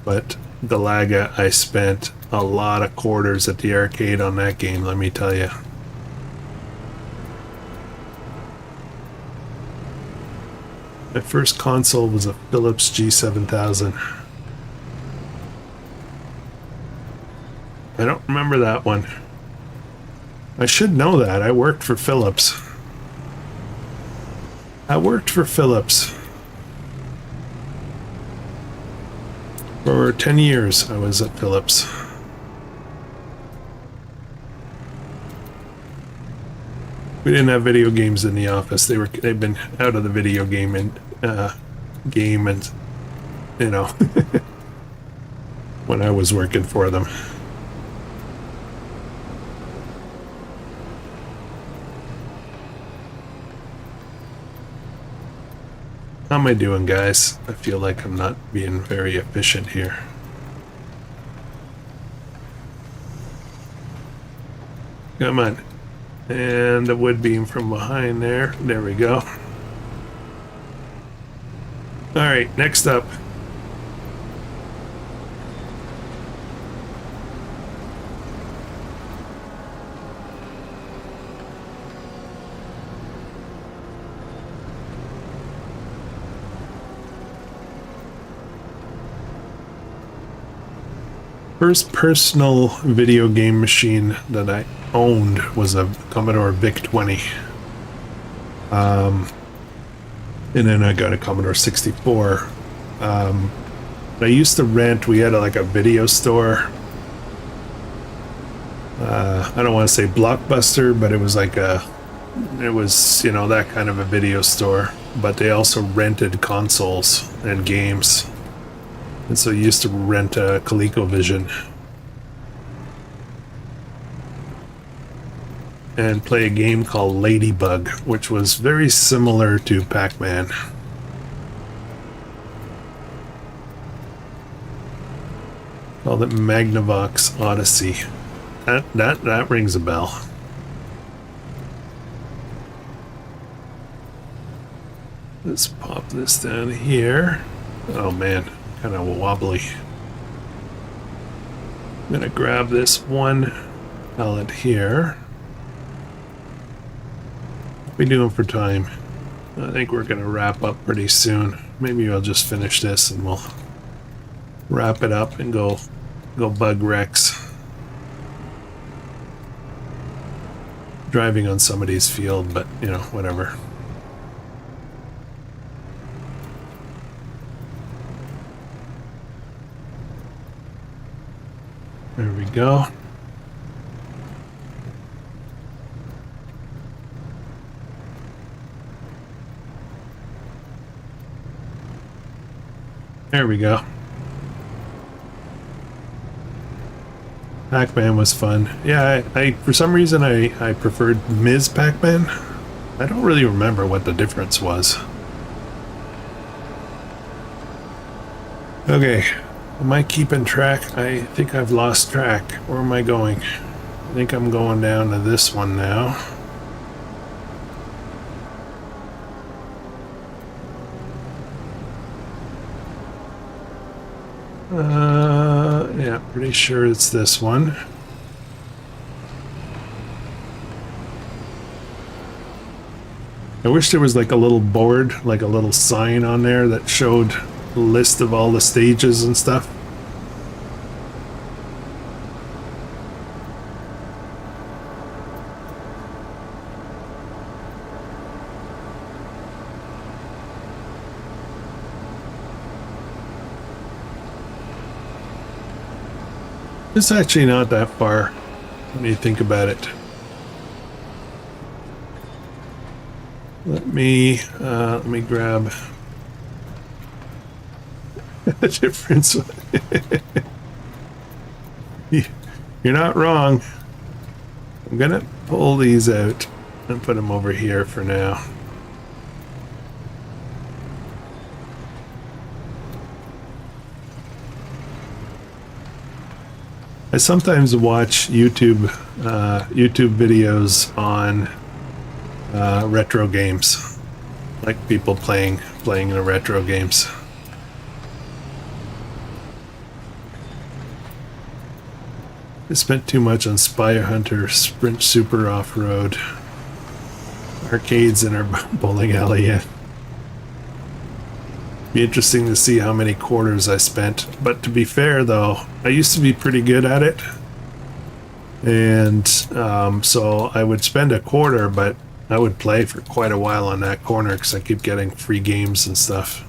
But Galaga, I spent a lot of quarters at the arcade on that game, let me tell you. My first console was a Philips G7000. I don't remember that one. I should know that. I worked for Philips. For 10 years, I was at Philips. We didn't have video games in the office. They've been out of the video game and you know when I was working for them. How am I doing, guys? I feel like I'm not being very efficient here. Come on. And the wood beam from behind there. There we go. All right, next up. First personal video game machine that I owned was a Commodore VIC-20. And then I got a Commodore 64. I used to rent, we had like a video store. I don't want to say Blockbuster, but it was like you know, that kind of a video store. But they also rented consoles and games. And so I used to rent a ColecoVision and play a game called Ladybug, which was very similar to Pac-Man. Called it Magnavox Odyssey. That rings a bell. Let's pop this down here. Oh man. Kind of wobbly. I'm gonna grab this one pellet here. What are we doing for time? I think we're gonna wrap up pretty soon. Maybe I'll just finish this and we'll wrap it up and go bug Rex. Driving on somebody's field, but you know, whatever. There we go. There we go. Pac-Man was fun. Yeah, I for some reason I preferred Ms. Pac-Man. I don't really remember what the difference was. Okay, am I keeping track? I think I've lost track. Where am I going? I think I'm going down to this one now. Yeah, pretty sure it's this one. I wish there was like a little board, like a little sign on there that showed a list of all the stages and stuff. It's actually not that far when you think about it. Let me grab the difference. You're not wrong. I'm gonna pull these out and put them over here for now. I sometimes watch YouTube videos on retro games, like people playing the retro games. I spent too much on Spy Hunter, Sprint Super Off-Road, arcades in our bowling alley. Yeah. Be interesting to see how many quarters I spent. But to be fair, though, I used to be pretty good at it, and so I would spend a quarter, but I would play for quite a while on that corner because I keep getting free games and stuff.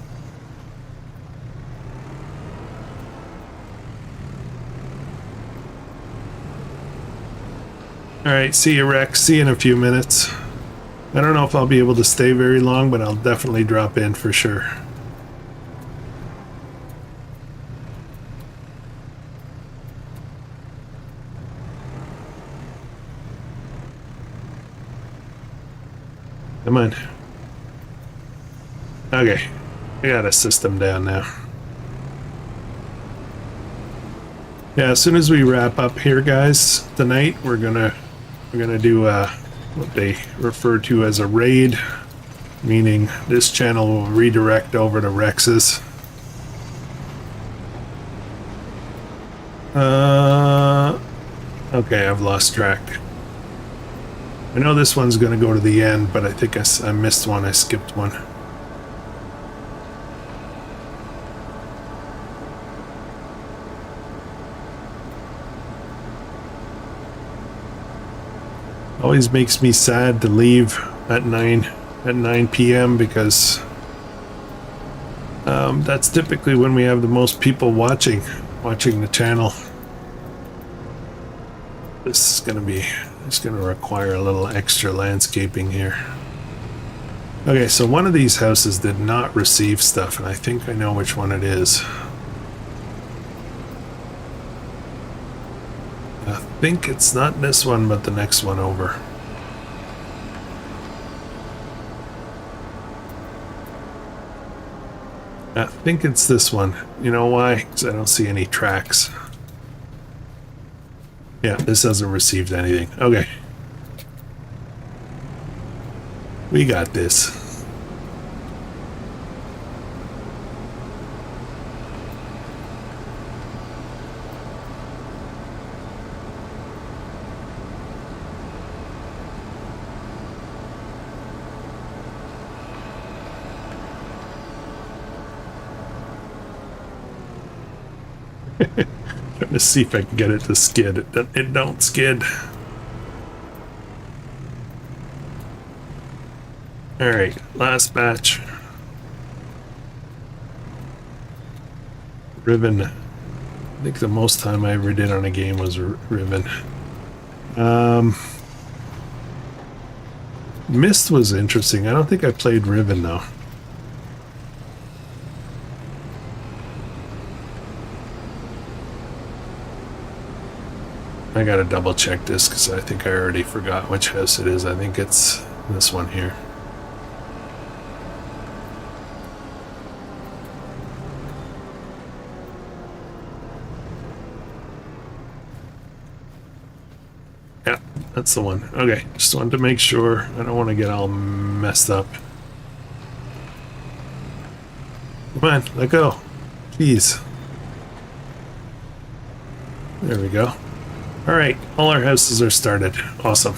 Alright, see you, Rex. See you in a few minutes. I don't know if I'll be able to stay very long, but I'll definitely drop in for sure. Come on. Okay, I got a system down now. Yeah, as soon as we wrap up here, guys, tonight we're gonna do what they refer to as a raid, meaning this channel will redirect over to Rex's. Okay, I've lost track. I know this one's going to go to the end, but I think I missed one. I skipped one. Always makes me sad to leave at 9 p.m. because that's typically when we have the most people watching the channel. This is going to be... It's going to require a little extra landscaping here. Okay, so one of these houses did not receive stuff, and I think I know which one it is. I think it's not this one, but the next one over. I think it's this one. You know why? Because I don't see any tracks. Yeah, this hasn't received anything. Okay. We got this. Trying to see if I can get it to skid. It don't skid. All right, last batch. Riven. I think the most time I ever did on a game was Riven. Mist was interesting. I don't think I played Riven though. I gotta double check this because I think I already forgot which house it is. I think it's this one here. Yeah, that's the one. Okay, just wanted to make sure. I don't want to get all messed up. Come on, let go. Jeez. There we go. All right, all our houses are started. Awesome.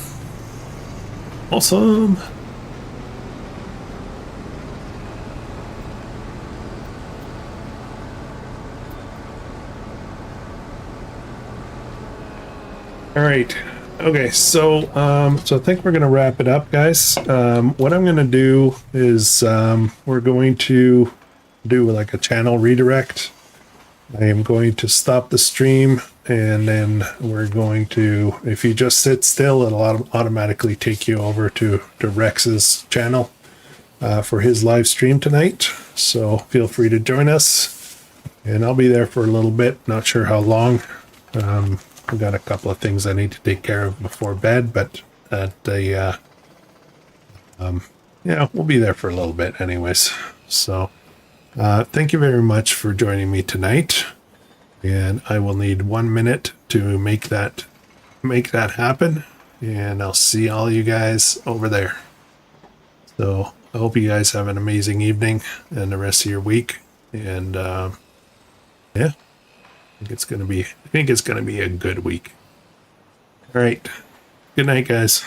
Awesome. All right. Okay, so so I think we're gonna wrap it up, guys. What I'm gonna do is we're going to do like a channel redirect. I am going to stop the stream, and then we're going to, if you just sit still, it'll automatically take you over to Rex's channel for his live stream tonight. So feel free to join us, and I'll be there for a little bit. Not sure how long. I've got a couple of things I need to take care of before bed, but yeah, we'll be there for a little bit anyways. So thank you very much for joining me tonight, and I will need 1 minute to make that happen, and I'll see all you guys over there. So I hope you guys have an amazing evening and the rest of your week, and yeah, I think it's gonna be a good week. All right, good night, guys.